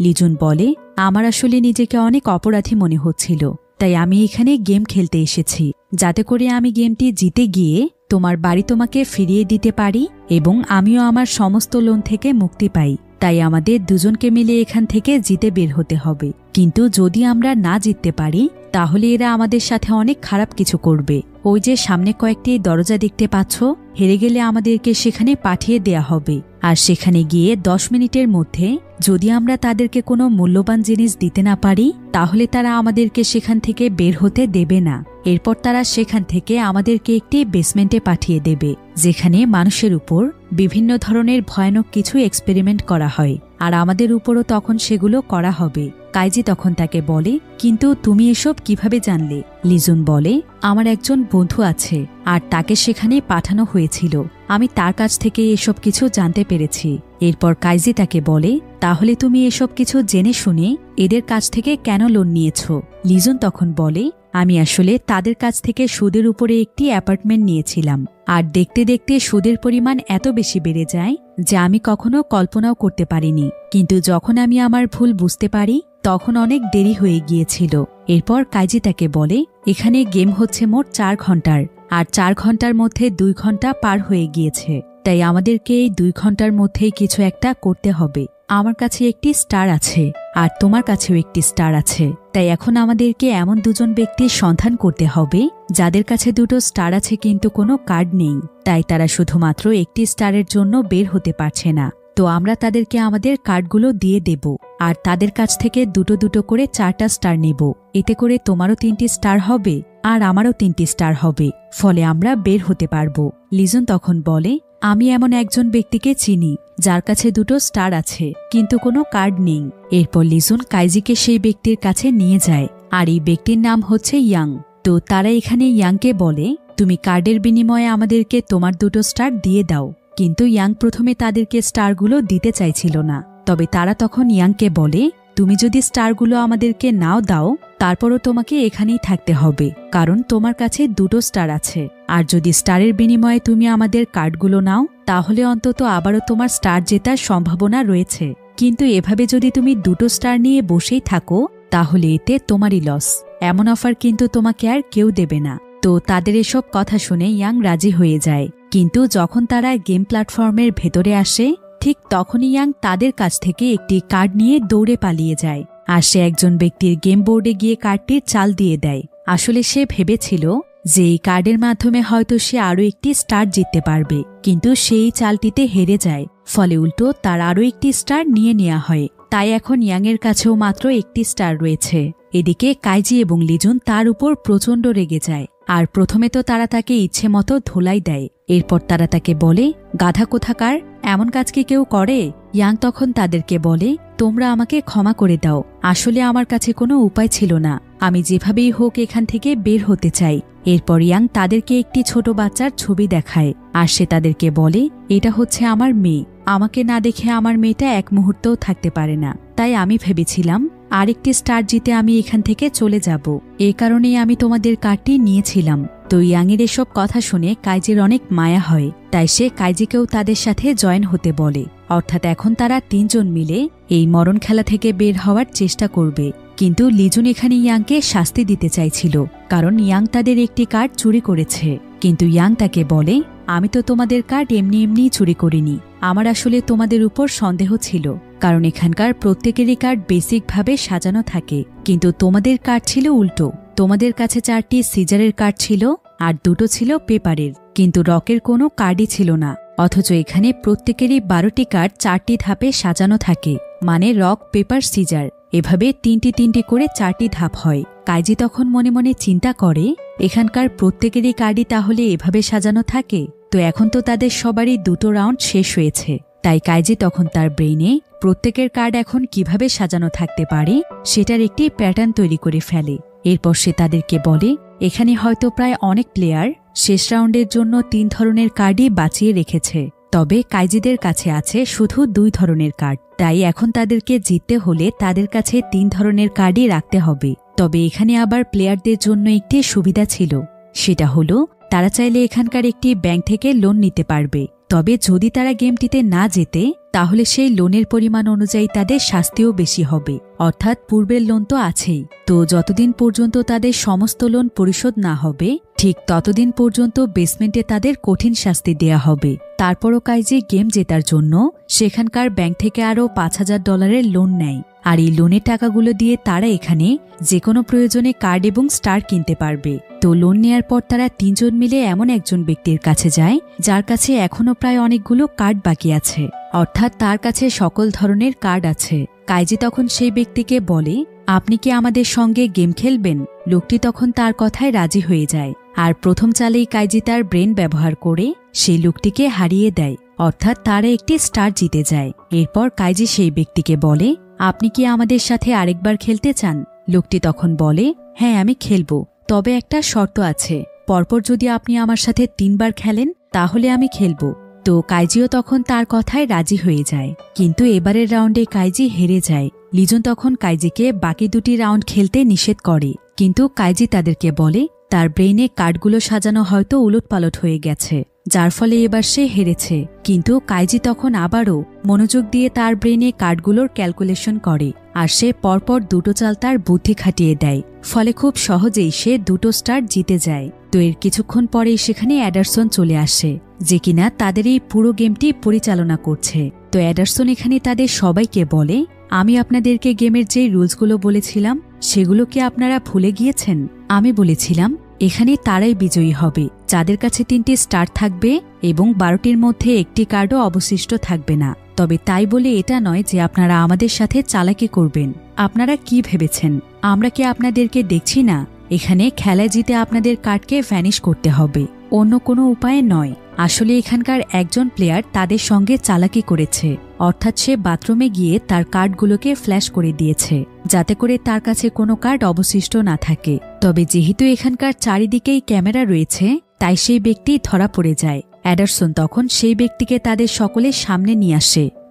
লিজন বলে, আমার আসলে নিজেকে অনেক অপরাধী মনে হচ্ছিল, তাই আমি এখানে গেম খেলতে এসেছি, যাতে করে আমি গেমটি জিতে গিয়ে তোমার বাড়ি তোমাকে ফিরিয়ে দিতে পারি এবং আমিও আমার সমস্ত লোন থেকে মুক্তি পাই। তাই আমাদের দুজনকে মিলে এখান থেকে জিতে বের হতে হবে, কিন্তু যদি আমরা না জিততে পারি তাহলে এরা আমাদের সাথে অনেক খারাপ কিছু করবে। ওই যে সামনে কয়েকটি দরজা দেখতে পাচ্ছ, হেরে গেলে আমাদেরকে সেখানে পাঠিয়ে দেয়া হবে, আর সেখানে গিয়ে 10 মিনিটের মধ্যে যদি আমরা তাদেরকে কোনো মূল্যবান জিনিস দিতে না পারি তাহলে তারা আমাদেরকে সেখান থেকে বের হতে দেবে না। এরপর তারা সেখান থেকে আমাদেরকে একটি বেসমেন্টে পাঠিয়ে দেবে, যেখানে মানুষের উপর বিভিন্ন ধরনের ভয়ানক কিছু এক্সপেরিমেন্ট করা হয়, আর আমাদের উপরও তখন সেগুলো করা হবে। কাইজি তখন তাকে বলে, কিন্তু তুমি এসব কিভাবে জানলে? লিজন বলে, আমার একজন বন্ধু আছে আর তাকে সেখানে পাঠানো হয়েছিল, আমি তার কাছ থেকে এসব কিছু জানতে পেরেছি। এরপর কাইজি তাকে বলে, তাহলে তুমি এসব কিছু জেনে শুনে এদের কাছ থেকে কেন লোন নিয়েছ? লিজন তখন বলে, আমি আসলে তাদের কাছ থেকে সুদের উপরে একটি অ্যাপার্টমেন্ট নিয়েছিলাম, আর দেখতে দেখতে সুদের পরিমাণ এত বেশি বেড়ে যায় যে আমি কখনো কল্পনাও করতে পারিনি। কিন্তু যখন আমি আমার ভুল বুঝতে পারি তখন অনেক দেরি হয়ে গিয়েছিল। এরপর কাইজি তাকে বলে, এখানে গেম হচ্ছে মোট 4 ঘন্টার, আর 4 ঘন্টার মধ্যে 2 ঘন্টা পার হয়ে গিয়েছে, তাই আমাদেরকে এই 2 ঘন্টার মধ্যেই কিছু একটা করতে হবে। আমার কাছে একটি স্টার আছে আর তোমার কাছেও একটি স্টার আছে, তাই এখন আমাদেরকে এমন দুজন ব্যক্তির সন্ধান করতে হবে যাদের কাছে দুটো স্টার আছে কিন্তু কোনো কার্ড নেই, তাই তারা শুধুমাত্র একটি স্টারের জন্য বের হতে পারছে না। তো আমরা তাদেরকে আমাদের কার্ডগুলো দিয়ে দেব আর তাদের কাছ থেকে দুটো দুটো করে 4টা স্টার নেব, এতে করে তোমারও 3টি স্টার হবে আর আমারও 3টি স্টার হবে, ফলে আমরা বের হতে পারবো। লিজন তখন বলে, আমি এমন একজন ব্যক্তিকে চিনি যার কাছে দুটো স্টার আছে কিন্তু কোনো কার্ড নেই। এরপর লিজন কাইজিকে সেই ব্যক্তির কাছে নিয়ে যায়, আর এই ব্যক্তির নাম হচ্ছে ইয়াং। তো তারা এখানে ইয়াংকে বলে, তুমি কার্ডের বিনিময়ে আমাদেরকে তোমার দুটো স্টার দিয়ে দাও। কিন্তু ইয়াং প্রথমে তাদেরকে স্টারগুলো দিতে চাইছিল না, তবে তারা তখন ইয়াংকে বলে, তুমি যদি স্টারগুলো আমাদেরকে নাও দাও তারপরও তোমাকে এখানেই থাকতে হবে, কারণ তোমার কাছে দুটো স্টার আছে, আর যদি স্টারের বিনিময়ে তুমি আমাদের কার্ডগুলো নাও তাহলে অন্তত আবারও তোমার স্টার জেতার সম্ভাবনা রয়েছে, কিন্তু এভাবে যদি তুমি দুটো স্টার নিয়ে বসেই থাকো তাহলে এতে তোমারই লস, এমন অফার কিন্তু তোমাকে আর কেউ দেবে না। তো তাদের এসব কথা শুনে ইয়াং রাজি হয়ে যায়, কিন্তু যখন তারা গেম প্ল্যাটফর্মের ভেতরে আসে ঠিক তখনই ইয়াং তাদের কাছ থেকে একটি কার্ড নিয়ে দৌড়ে পালিয়ে যায়, আর সে একজন ব্যক্তির গেম বোর্ডে গিয়ে কার্ডটির চাল দিয়ে দেয়। আসলে সে ভেবেছিল যে এই কার্ডের মাধ্যমে হয়তো সে আরও একটি স্টার জিততে পারবে, কিন্তু সেই চালটিতে হেরে যায়, ফলে উল্টো তার আরও একটি স্টার নিয়ে নেওয়া হয়। তাই এখন ইয়াংয়ের কাছেও মাত্র একটি স্টার রয়েছে। এদিকে কাইজি এবং লিজুন তার উপর প্রচণ্ড রেগে যায়, আর প্রথমে তো তারা তাকে ইচ্ছে মতো ধোলাই দেয়। এরপর তারা তাকে বলে, গাধা কোথাকার, এমন কাজ কি কেউ করে? ইয়াং তখন তাদেরকে বলে, তোমরা আমাকে ক্ষমা করে দাও, আসলে আমার কাছে কোনো উপায় ছিল না, আমি যেভাবেই হোক এখান থেকে বের হতে চাই। এরপর ইয়াং তাদেরকে একটি ছোট বাচ্চার ছবি দেখায়, আর সে তাদেরকে বলে, এটা হচ্ছে আমার মেয়ে, আমাকে না দেখে আমার মেয়েটা এক মুহূর্তও থাকতে পারে না, তাই আমি ভেবেছিলাম আরেকটি স্টার জিতে আমি এখান থেকে চলে যাব, এই কারণেই আমি তোমাদের কার্ডটি নিয়েছিলাম। তো ইয়াংয়ের এসব কথা শুনে কাইজির অনেক মায়া হয়, তাই সে কাইজিকেও তাদের সাথে জয়েন হতে বলে। অর্থাৎ এখন তারা 3 জন মিলে এই মরণ খেলা থেকে বের হওয়ার চেষ্টা করবে। কিন্তু লিজুন এখানে ইয়াংকে শাস্তি দিতে চাইছিল, কারণ ইয়াং তাদের একটি কার্ড চুরি করেছে। কিন্তু ইয়াং তাকে বলে, আমি তো তোমাদের কার্ড এমনি এমনি চুরি করিনি, আমার আসলে তোমাদের উপর সন্দেহ ছিল, কারণ এখানকার প্রত্যেকেরই কার্ড বেসিকভাবে সাজানো থাকে, কিন্তু তোমাদের কার্ড ছিল উল্টো, তোমাদের কাছে 4টি সিজারের কার্ড ছিল আর 2টো ছিল পেপারের, কিন্তু রকের কোনো কার্ডই ছিল না। অথচ এখানে প্রত্যেকেরই 12টি কার্ড 4টি ধাপে সাজানো থাকে, মানে রক, পেপার, সিজার, এভাবে 3টি করে 4টি ধাপ হয়। কাইজি তখন মনে মনে চিন্তা করে, এখানকার প্রত্যেকেরই কার্ডই তাহলে এভাবে সাজানো থাকে, তো এখন তো তাদের সবারই 2টো রাউন্ড শেষ হয়েছে, তাই কাইজি তখন তার ব্রেইনে প্রত্যেকের কার্ড এখন কিভাবে সাজানো থাকতে পারে সেটার একটি প্যাটার্ন তৈরি করে ফেলে। এরপর সে তাদেরকে বলে, এখানে হয়তো প্রায় অনেক প্লেয়ার শেষ রাউন্ডের জন্য 3 ধরনের কার্ডই বাঁচিয়ে রেখেছে, তবে কাইজিদের কাছে আছে শুধু 2 ধরনের কার্ড। তাই এখন তাদেরকে জিততে হলে তাদের কাছে 3 ধরনের কার্ডই রাখতে হবে। তবে এখানে আবার প্লেয়ারদের জন্য একটি সুবিধা ছিল, সেটা হলো তারা চাইলে এখানকার একটি ব্যাংক থেকে লোন নিতে পারবে। তবে যদি তারা গেমটিতে না জেতে তাহলে সেই লোনের পরিমাণ অনুযায়ী তাদের শাস্তিও বেশি হবে। অর্থাৎ পূর্বের লোন তো আছেই, তো যতদিন পর্যন্ত তাদের সমস্ত লোন পরিশোধ না হবে ঠিক ততদিন পর্যন্ত বেসমেন্টে তাদের কঠিন শাস্তি দেয়া হবে। তারপরও কাইজি গেম জেতার জন্য সেখানকার ব্যাংক থেকে আরও $5000 লোন নেয়। আর এই লোনের টাকাগুলো দিয়ে তারা এখানে যে কোনো প্রয়োজনে কার্ড এবং স্টার কিনতে পারবে। তো লোন নেয়ার পর তারা 3 জন মিলে এমন একজন ব্যক্তির কাছে যায় যার কাছে এখনও প্রায় অনেকগুলো কার্ড বাকি আছে, অর্থাৎ তার কাছে সকল ধরনের কার্ড আছে। কাইজি তখন সেই ব্যক্তিকে বলে, আপনি কি আমাদের সঙ্গে গেম খেলবেন? লোকটি তখন তার কথায় রাজি হয়ে যায়। আর প্রথম চালেই কাইজি তার ব্রেন ব্যবহার করে সেই লোকটিকে হারিয়ে দেয়, অর্থাৎ তারা একটি স্টার জিতে যায়। এরপর কাইজি সেই ব্যক্তিকে বলে, আপনি কি আমাদের সাথে আরেকবার খেলতে চান? লোকটি তখন বলে, হ্যাঁ আমি খেলবো, তবে একটা শর্ত আছে, পরপর যদি আপনি আমার সাথে 3 বার খেলেন তাহলে আমি খেলবো। তো কাইজিও তখন তার কথায় রাজি হয়ে যায়। কিন্তু এবারের রাউন্ডে কাইজি হেরে যায়। লিজন তখন কাইজিকে বাকি 2টি রাউন্ড খেলতে নিষেধ করে, কিন্তু কাইজি তাদেরকে বলে তার ব্রেইনে কার্ডগুলো সাজানো হয়তো উলটপালট হয়ে গেছে, যার ফলে এবার সে হেরেছে। কিন্তু কাইজি তখন আবারও মনোযোগ দিয়ে তার ব্রেইনে কার্ডগুলোর ক্যালকুলেশন করে, আর সে পরপর 2টো চাল তার বুদ্ধি খাটিয়ে দেয়। ফলে খুব সহজেই সে 2টো স্টার জিতে যায়। তো এর কিছুক্ষণ পরেই সেখানে অ্যাডারসন চলে আসে, যে কিনা তাদের এই পুরো গেমটি পরিচালনা করছে। তো অ্যাডারসন এখানে তাদের সবাইকে বলে, আমি আপনাদেরকে গেমের যে রুলসগুলো বলেছিলাম সেগুলো কি আপনারা ভুলে গিয়েছেন? আমি বলেছিলাম এখানে তারাই বিজয়ী হবে যাদের কাছে 3টি স্টার থাকবে এবং 12টির মধ্যে একটি কার্ডও অবশিষ্ট থাকবে না। তবে তাই বলে এটা নয় যে আপনারা আমাদের সাথে চালাকি করবেন। আপনারা কি ভেবেছেন আমরা কি আপনাদেরকে দেখছি না? এখানে খেলায় জিতে আপনাদের কার্ডকে ভ্যানিশ করতে হবে, অন্য কোনো উপায়ে নয়। আসলে এখানকার একজন প্লেয়ার তাদের সঙ্গে চালাকি করেছে, অর্থাৎ সে বাথরুমে গিয়ে তার কার্ডগুলোকে ফ্ল্যাশ করে দিয়েছে যাতে করে তার কাছে কোনো কার্ড অবশিষ্ট না থাকে। তবে যেহেতু এখানকার চারিদিকেই ক্যামেরা রয়েছে তাই সেই ব্যক্তি ধরা পড়ে যায়। অ্যাডারসন তখন সেই ব্যক্তিকে তাদের সকলের সামনে নিয়ে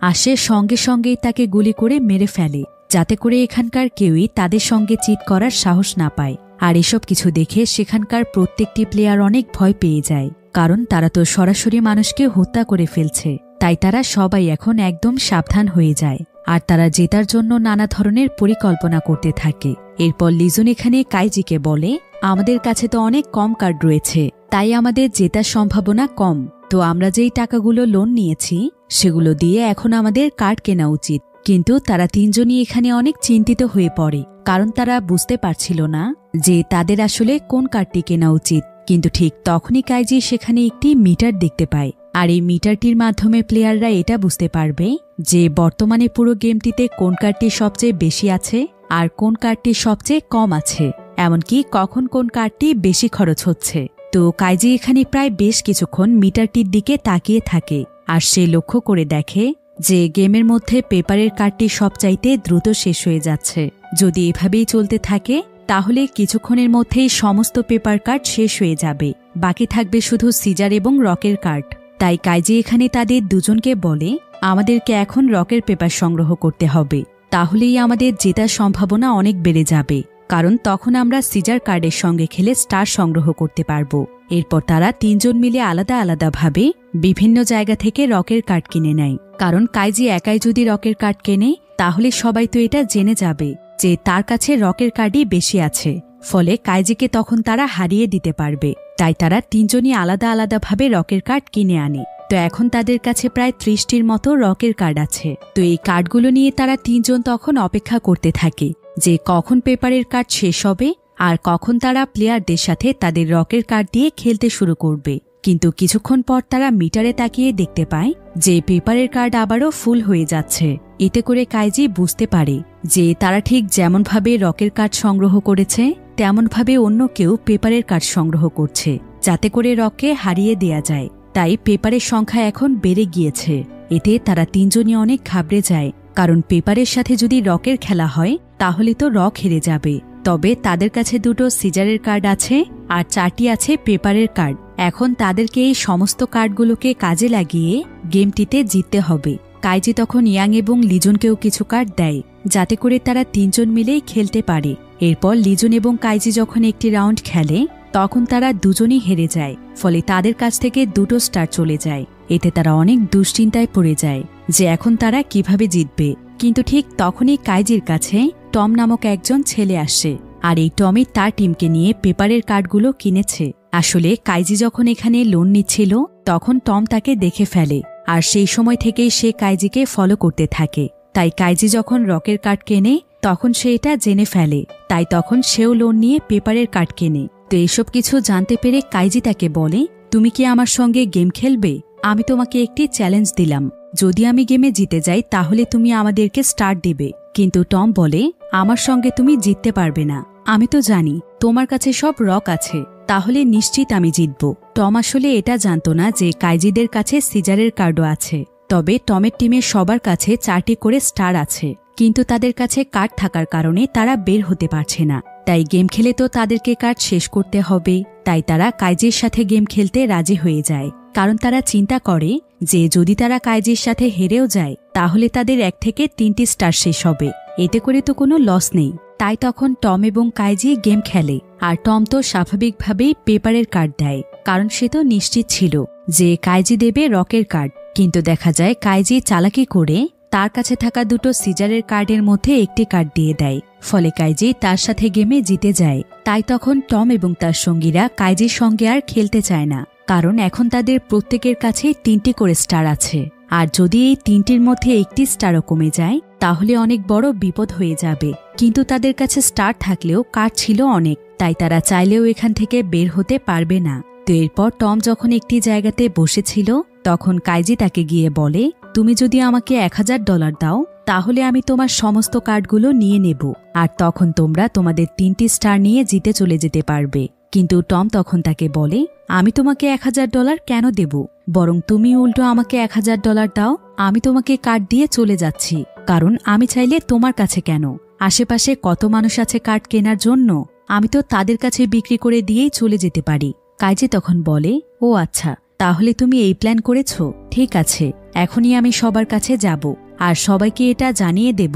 আসে সঙ্গে সঙ্গেই তাকে গুলি করে মেরে ফেলে, যাতে করে এখানকার কেউই তাদের সঙ্গে চিট করার সাহস না পায়। আর এসব কিছু দেখে সেখানকার প্রত্যেকটি প্লেয়ার অনেক ভয় পেয়ে যায়, কারণ তারা তো সরাসরি মানুষকে হত্যা করে ফেলছে। তাই তারা সবাই এখন একদম সাবধান হয়ে যায়, আর তারা জেতার জন্য নানা ধরনের পরিকল্পনা করতে থাকে। এরপর লিজন এখানে কাইজিকে বলে, আমাদের কাছে তো অনেক কম কার্ড রয়েছে, তাই আমাদের জেতার সম্ভাবনা কম। তো আমরা যেই টাকাগুলো লোন নিয়েছি সেগুলো দিয়ে এখন আমাদের কার্ড কেনা উচিত। কিন্তু তারা 3 জনই এখানে অনেক চিন্তিত হয়ে পড়ে, কারণ তারা বুঝতে পারছিল না যে তাদের আসলে কোন কার্ডটি কেনা উচিত। কিন্তু ঠিক তখনই কাইজি সেখানে একটি মিটার দেখতে পায়, আর এই মিটারটির মাধ্যমে প্লেয়াররা এটা বুঝতে পারবে যে বর্তমানে পুরো গেমটিতে কোন কার্ডটি সবচেয়ে বেশি আছে আর কোন কার্ডটি সবচেয়ে কম আছে, এমনকি কখন কোন কার্ডটি বেশি খরচ হচ্ছে। তো কাইজি এখানে প্রায় বেশ কিছুক্ষণ মিটারটির দিকে তাকিয়ে থাকে, আর সে লক্ষ্য করে দেখে যে গেমের মধ্যে পেপারের কার্ডটি সবচাইতে দ্রুত শেষ হয়ে যাচ্ছে। যদি এভাবেই চলতে থাকে তাহলে কিছুক্ষণের মধ্যেই সমস্ত পেপার কার্ড শেষ হয়ে যাবে, বাকি থাকবে শুধু সিজার এবং রকের কার্ড। তাই কাইজি এখানে তাদের 2 জনকে বলে, আমাদেরকে এখন রকের পেপার সংগ্রহ করতে হবে, তাহলেই আমাদের জেতার সম্ভাবনা অনেক বেড়ে যাবে, কারণ তখন আমরা সিজার কার্ডের সঙ্গে খেলে স্টার সংগ্রহ করতে পারবো। এরপর তারা 3 জন মিলে আলাদা আলাদাভাবে বিভিন্ন জায়গা থেকে রকের কার্ড কিনে নেয়, কারণ কাইজি একাই যদি রকের কার্ড কেনে তাহলে সবাই তো এটা জেনে যাবে যে তার কাছে রকের কার্ডই বেশি আছে, ফলে কাইজিকে তখন তারা হারিয়ে দিতে পারবে। তাই তারা 3 জনই আলাদা আলাদাভাবে রকের কার্ড কিনে আনে। তো এখন তাদের কাছে প্রায় 30টির মতো রকের কার্ড আছে। তো এই কার্ডগুলো নিয়ে তারা 3 জন তখন অপেক্ষা করতে থাকে যে কখন পেপারের কার্ড শেষ হবে আর কখন তারা প্লেয়ারদের সাথে তাদের রকের কার্ড দিয়ে খেলতে শুরু করবে। কিন্তু কিছুক্ষণ পর তারা মিটারে তাকিয়ে দেখতে পায় যে পেপারের কার্ড আবারও ফুল হয়ে যাচ্ছে। এতে করে কাইজি বুঝতে পারে যে তারা ঠিক যেমনভাবে রকের কার্ড সংগ্রহ করেছে তেমনভাবে অন্য কেউ পেপারের কার্ড সংগ্রহ করছে, যাতে করে রককে হারিয়ে দেয়া যায়। তাই পেপারের সংখ্যা এখন বেড়ে গিয়েছে। এতে তারা তিনজনই অনেক ঘাবড়ে যায়, কারণ পেপারের সাথে যদি রকের খেলা হয় তাহলে তো রক হেরে যাবে। তবে তাদের কাছে দুটো সিজারের কার্ড আছে আর 4টি আছে পেপারের কার্ড। এখন তাদেরকে এই সমস্ত কার্ডগুলোকে কাজে লাগিয়ে গেমটিতে জিততে হবে। কাইজি তখন ইয়াং এবং লিজনকেও কিছু কার্ড দেয়, যাতে করে তারা তিনজন মিলেই খেলতে পারে। এরপর লিজন এবং কাইজি যখন একটি রাউন্ড খেলে তখন তারা দুজনই হেরে যায়, ফলে তাদের কাছ থেকে 2টো স্টার চলে যায়। এতে তারা অনেক দুশ্চিন্তায় পড়ে যায় যে এখন তারা কিভাবে জিতবে। কিন্তু ঠিক তখনই কাইজির কাছে টম নামক একজন ছেলে আসে, আর এই টমই তার টিমকে নিয়ে পেপারের কার্ডগুলো কিনেছে। আসলে কাইজি যখন এখানে লোন নিচ্ছিল তখন টম তাকে দেখে ফেলে, আর সেই সময় থেকেই সে কাইজিকে ফলো করতে থাকে। তাই কাইজি যখন রকের কার্ড কেনে তখন সে এটা জেনে ফেলে, তাই তখন সেও লোন নিয়ে পেপারের কার্ড কেনে। তো এসব কিছু জানতে পেরে কাইজি তাকে বলে, তুমি কি আমার সঙ্গে গেম খেলবে? আমি তোমাকে একটি চ্যালেঞ্জ দিলাম, যদি আমি গেমে জিতে যাই তাহলে তুমি আমাদেরকে স্টার দেবে। কিন্তু টম বলে, আমার সঙ্গে তুমি জিততে পারবে না, আমি তো জানি তোমার কাছে সব রক আছে, তাহলে নিশ্চিত আমি জিতব। টম আসলে এটা জানত না যে কাইজিদের কাছে সিজারের কার্ডও আছে। তবে টমের টিমের সবার কাছে 4টি করে স্টার আছে, কিন্তু তাদের কাছে কার্ড থাকার কারণে তারা বের হতে পারছে না। তাই গেম খেলে তো তাদেরকে কার্ড শেষ করতে হবে, তাই তারা কাইজির সাথে গেম খেলতে রাজি হয়ে যায়। কারণ তারা চিন্তা করে যে যদি তারা কাইজির সাথে হেরেও যায় তাহলে তাদের 1 থেকে 3টি স্টার শেষ হবে, এতে করে তো কোনো লস নেই। তাই তখন টম এবং কাইজি গেম খেলে, আর টম তো স্বাভাবিকভাবেই পেপারের কার্ড দেয়, কারণ সে তো নিশ্চিত ছিল যে কাইজি দেবে রকের কার্ড। কিন্তু দেখা যায় কাইজি চালাকি করে তার কাছে থাকা 2টো সিজারের কার্ডের মধ্যে একটি কার্ড দিয়ে দেয়, ফলে কাইজি তার সাথে গেমে জিতে যায়। তাই তখন টম এবং তার সঙ্গীরা কাইজির সঙ্গে আর খেলতে চায় না, কারণ এখন তাদের প্রত্যেকের কাছেই 3টি করে স্টার আছে, আর যদি এই 3টির মধ্যে একটি স্টারও কমে যায় তাহলে অনেক বড় বিপদ হয়ে যাবে। কিন্তু তাদের কাছে স্টার থাকলেও কার্ড ছিল অনেক, তাই তারা চাইলেও এখান থেকে বের হতে পারবে না। তো এরপর টম যখন একটি জায়গাতে বসেছিল তখন কাইজি তাকে গিয়ে বলে, তুমি যদি আমাকে $1000 দাও তাহলে আমি তোমার সমস্ত কার্ডগুলো নিয়ে নেব, আর তখন তোমরা তোমাদের 3টি স্টার নিয়ে জিতে চলে যেতে পারবে। কিন্তু টম তখন তাকে বলে, আমি তোমাকে $1000 কেন দেব, বরং তুমি উল্টো আমাকে $1000 দাও, আমি তোমাকে কার্ড দিয়ে চলে যাচ্ছি, কারণ আমি চাইলে তোমার কাছে কেন, আশেপাশে কত মানুষ আছে কার্ড কেনার জন্য, আমি তো তাদের কাছে বিক্রি করে দিয়েই চলে যেতে পারি। কাইজি তখন বলে, ও আচ্ছা, তাহলে তুমি এই প্ল্যান করেছ, ঠিক আছে, এখনই আমি সবার কাছে যাব আর সবাইকে এটা জানিয়ে দেব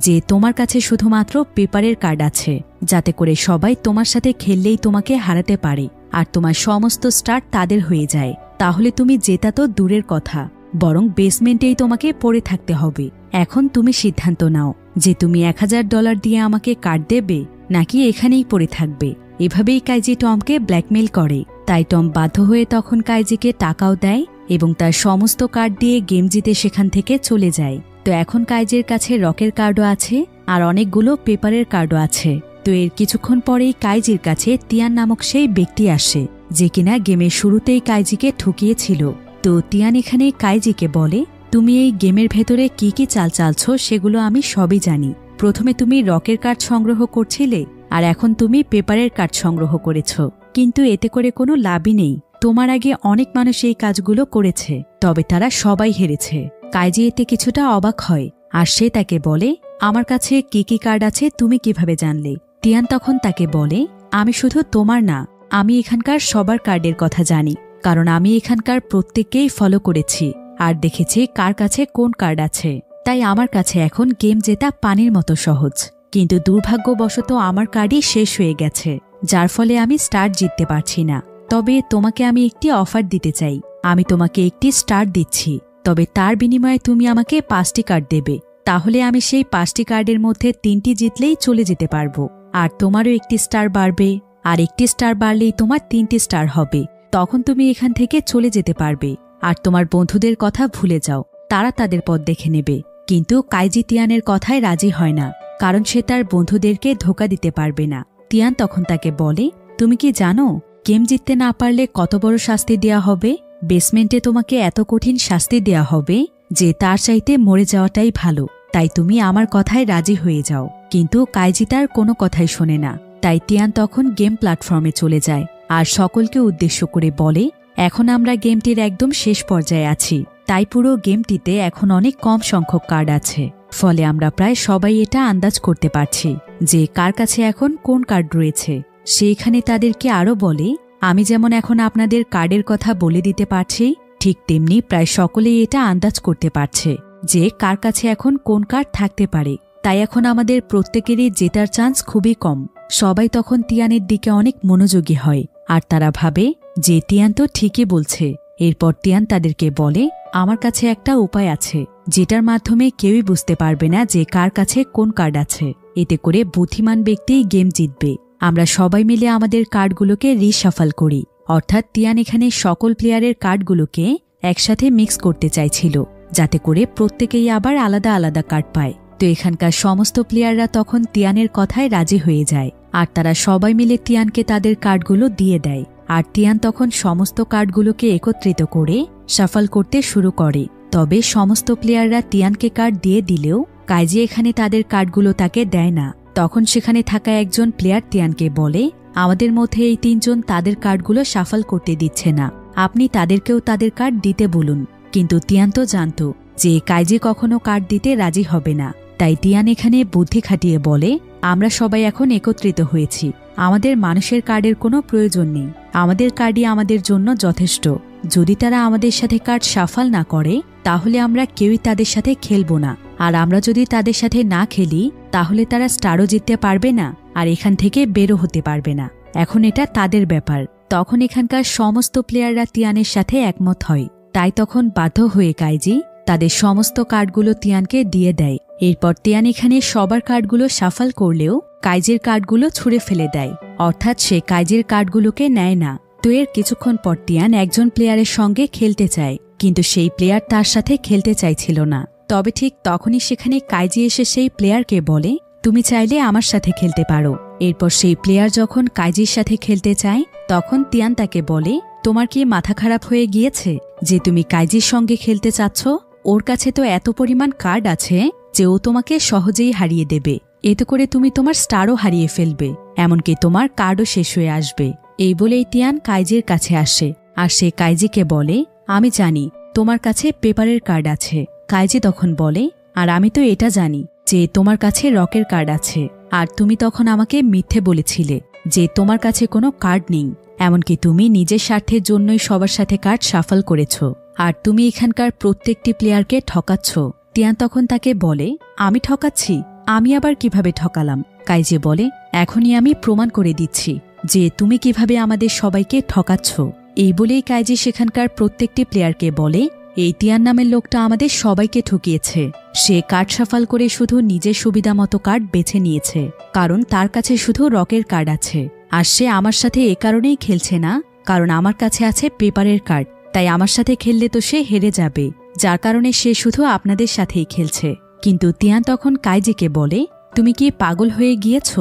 যে তোমার কাছে শুধুমাত্র পেপারের কার্ড আছে, যাতে করে সবাই তোমার সাথে খেললেই তোমাকে হারাতে পারে আর তোমার সমস্ত স্টার তাদের হয়ে যায়। তাহলে তুমি জেতা তো দূরের কথা, বরং বেসমেন্টেই তোমাকে পড়ে থাকতে হবে। এখন তুমি সিদ্ধান্ত নাও যে তুমি $1000 দিয়ে আমাকে কার্ড দেবে নাকি এখানেই পড়ে থাকবে। এভাবেই কাইজি টমকে ব্ল্যাকমেইল করে। তাই টম বাধ্য হয়ে তখন কাইজিকে টাকাও দেয় এবং তার সমস্ত কার্ড দিয়ে গেম জিতে সেখান থেকে চলে যায়। তো এখন কাইজির কাছে রকের কার্ডও আছে আর অনেকগুলো পেপারের কার্ডও আছে। তো এর কিছুক্ষণ পরেই কাইজির কাছে তিয়ান নামক সেই ব্যক্তি আসে যে কিনা গেমের শুরুতেই কাইজিকে ঠকিয়েছিল। তো তিয়ান এখানে কাইজিকে বলে, তুমি এই গেমের ভেতরে কি কি চাল চালছ সেগুলো আমি সবই জানি। প্রথমে তুমি রকের কার্ড সংগ্রহ করছিলে আর এখন তুমি পেপারের কার্ড সংগ্রহ করেছ, কিন্তু এতে করে কোনো লাভই নেই। তোমার আগে অনেক মানুষ এই কাজগুলো করেছে, তবে তারা সবাই হেরেছে। কাইজি এতে কিছুটা অবাক হয় আর সে তাকে বলে, আমার কাছে কি কি কার্ড আছে তুমি কিভাবে জানলে? তিয়ান তখন তাকে বলে, আমি শুধু তোমার না, আমি এখানকার সবার কার্ডের কথা জানি, কারণ আমি এখানকার প্রত্যেককেই ফলো করেছি আর দেখেছি কার কাছে কোন কার্ড আছে। তাই আমার কাছে এখন গেম জেতা পানির মতো সহজ। কিন্তু দুর্ভাগ্যবশত আমার কার্ডই শেষ হয়ে গেছে, যার ফলে আমি স্টার জিততে পারছি না। তবে তোমাকে আমি একটি অফার দিতে চাই, আমি তোমাকে একটি স্টার দিচ্ছি, তবে তার বিনিময়ে তুমি আমাকে 5টি কার্ড দেবে। তাহলে আমি সেই 5টি কার্ডের মধ্যে 3টি জিতলেই চলে যেতে পারবো, আর তোমারও একটি স্টার বাড়বে, আর একটি স্টার বাড়লেই তোমার 3টি স্টার হবে। তখন তুমি এখান থেকে চলে যেতে পারবে আর তোমার বন্ধুদের কথা ভুলে যাও, তারা তাদের পথ দেখে নেবে। কিন্তু কাইজি তিয়ানের কথায় রাজি হয় না, কারণ সে তার বন্ধুদেরকে ধোঁকা দিতে পারবে না। তিয়ান তখন তাকে বলে, তুমি কি জানো গেম জিততে না পারলে কত বড় শাস্তি দেয়া হবে? বেসমেন্টে তোমাকে এত কঠিন শাস্তি দেয়া হবে যে তার চাইতে মরে যাওয়াটাই ভালো। তাই তুমি আমার কথায় রাজি হয়ে যাও। কিন্তু কাইজি তার কোনো কথাই শোনে না। তাই তিয়ান তখন গেম প্ল্যাটফর্মে চলে যায় আর সকলকে উদ্দেশ্য করে বলে, এখন আমরা গেমটির একদম শেষ পর্যায়ে আছি, তাই পুরো গেমটিতে এখন অনেক কম সংখ্যক কার্ড আছে। ফলে আমরা প্রায় সবাই এটা আন্দাজ করতে পারছি যে কার কাছে এখন কোন কার্ড রয়েছে। সেইখানে তাদেরকে আরও বলে, আমি যেমন এখন আপনাদের কার্ডের কথা বলে দিতে পারছি, ঠিক তেমনি প্রায় সকলেই এটা আন্দাজ করতে পারছে যে কার কাছে এখন কোন কার্ড থাকতে পারে। তাই এখন আমাদের প্রত্যেকেরই জেতার চান্স খুবই কম। সবাই তখন তিয়ানের দিকে অনেক মনোযোগী হয় আর তারা ভাবে যে তিয়ান তো ঠিকই বলছে। এরপর তিয়ান তাদেরকে বলে, আমার কাছে একটা উপায় আছে যেটার মাধ্যমে কেউই বুঝতে পারবে না যে কার কাছে কোন কার্ড আছে। এতে করে বুদ্ধিমান ব্যক্তিই গেম জিতবে। আমরা সবাই মিলে আমাদের কার্ডগুলোকে রিশাফল করি। অর্থাৎ তিয়ান এখানে সকল প্লেয়ারের কার্ডগুলোকে একসাথে মিক্স করতে চাইছিল, যাতে করে প্রত্যেকেই আবার আলাদা আলাদা কার্ড পায়। তো এখানকার সমস্ত প্লেয়াররা তখন তিয়ানের কথায় রাজি হয়ে যায় আর তারা সবাই মিলে তিয়ানকে তাদের কার্ডগুলো দিয়ে দেয়। আর তিয়ান তখন সমস্ত কার্ডগুলোকে একত্রিত করে শাফল করতে শুরু করে। তবে সমস্ত প্লেয়াররা তিয়ানকে কার্ড দিয়ে দিলেও কাইজি এখানে তাদের কার্ডগুলো তাকে দেয় না। তখন সেখানে থাকা একজন প্লেয়ার তিয়ানকে বলে, আমাদের মধ্যে এই 3 জন তাদের কার্ডগুলো শাফল করতে দিচ্ছে না, আপনি তাদেরকেও তাদের কার্ড দিতে বলুন। কিন্তু তিয়ান তো জানত যে কাইজি কখনো কার্ড দিতে রাজি হবে না। তাই তিয়ান এখানে বুদ্ধি খাটিয়ে বলে, আমরা সবাই এখন একত্রিত হয়েছি, আমাদের মানুষের কার্ডের কোনো প্রয়োজন নেই, আমাদের কার্ডই আমাদের জন্য যথেষ্ট। যদি তারা আমাদের সাথে কার্ড শাফল না করে তাহলে আমরা কেউই তাদের সাথে খেলব না। আর আমরা যদি তাদের সাথে না খেলি তাহলে তারা স্টারও জিততে পারবে না আর এখান থেকে বেরো হতে পারবে না। এখন এটা তাদের ব্যাপার। তখন এখানকার সমস্ত প্লেয়াররা তিয়ানের সাথে একমত হয়। তাই তখন বাধ্য হয়ে কাইজি তাদের সমস্ত কার্ডগুলো তিয়ানকে দিয়ে দেয়। এরপর তিয়ান এখানে সবার কার্ডগুলো শাফল করলেও কাইজের কার্ডগুলো ছুঁড়ে ফেলে দেয়, অর্থাৎ সে কাইজের কার্ডগুলোকে নেয় না। তো এর কিছুক্ষণ পর তিয়ান একজন প্লেয়ারের সঙ্গে খেলতে চায়, কিন্তু সেই প্লেয়ার তার সাথে খেলতে চাইছিল না। তবে ঠিক তখনই সেখানে কাইজি এসে সেই প্লেয়ারকে বলে, তুমি চাইলে আমার সাথে খেলতে পারো। এরপর সেই প্লেয়ার যখন কাইজির সাথে খেলতে চায় তখন তিয়ান তাকে বলে, তোমার কি মাথা খারাপ হয়ে গিয়েছে যে তুমি কাইজির সঙ্গে খেলতে চাচ্ছ? ওর কাছে তো এত পরিমাণ কার্ড আছে যে ও তোমাকে সহজেই হারিয়ে দেবে। এতে করে তুমি তোমার স্টারও হারিয়ে ফেলবে, এমনকি তোমার কার্ডও শেষ হয়ে আসবে। এই বলেই তিয়ান কাইজির কাছে আসে আর সে কাইজিকে বলে, আমি জানি তোমার কাছে পেপারের কার্ড আছে। কাইজি তখন বলে, আর আমি তো এটা জানি যে তোমার কাছে রকের কার্ড আছে। আর তুমি তখন আমাকে মিথ্যে বলেছিলে যে তোমার কাছে কোনো কার্ড নেই, এমনকি তুমি নিজের স্বার্থের জন্যই সবার সাথে কার্ড শাফল করেছ আর তুমি এখানকার প্রত্যেকটি প্লেয়ারকে ঠকাচ্ছ। তিয়ান তখন তাকে বলে, আমি ঠকাচ্ছি? আমি আবার কিভাবে ঠকালাম? কাইজি বলে, এখনই আমি প্রমাণ করে দিচ্ছি যে তুমি কিভাবে আমাদের সবাইকে ঠকাচ্ছ। এই বলেই কাইজি সেখানকার প্রত্যেকটি প্লেয়ারকে বলে, এই তিয়ান নামের লোকটা আমাদের সবাইকে ঠকিয়েছে। সে কার্ড শাফল করে শুধু নিজের সুবিধা মতো কার্ড বেছে নিয়েছে, কারণ তার কাছে শুধু রকের কার্ড আছে। আর সে আমার সাথে এ কারণেই খেলছে না কারণ আমার কাছে আছে পেপারের কার্ড। তাই আমার সাথে খেললে তো সে হেরে যাবে, যার কারণে সে শুধু আপনাদের সাথেই খেলছে। কিন্তু তিয়ান তখন কাইজিকে বলে, তুমি কি পাগল হয়ে গিয়েছ?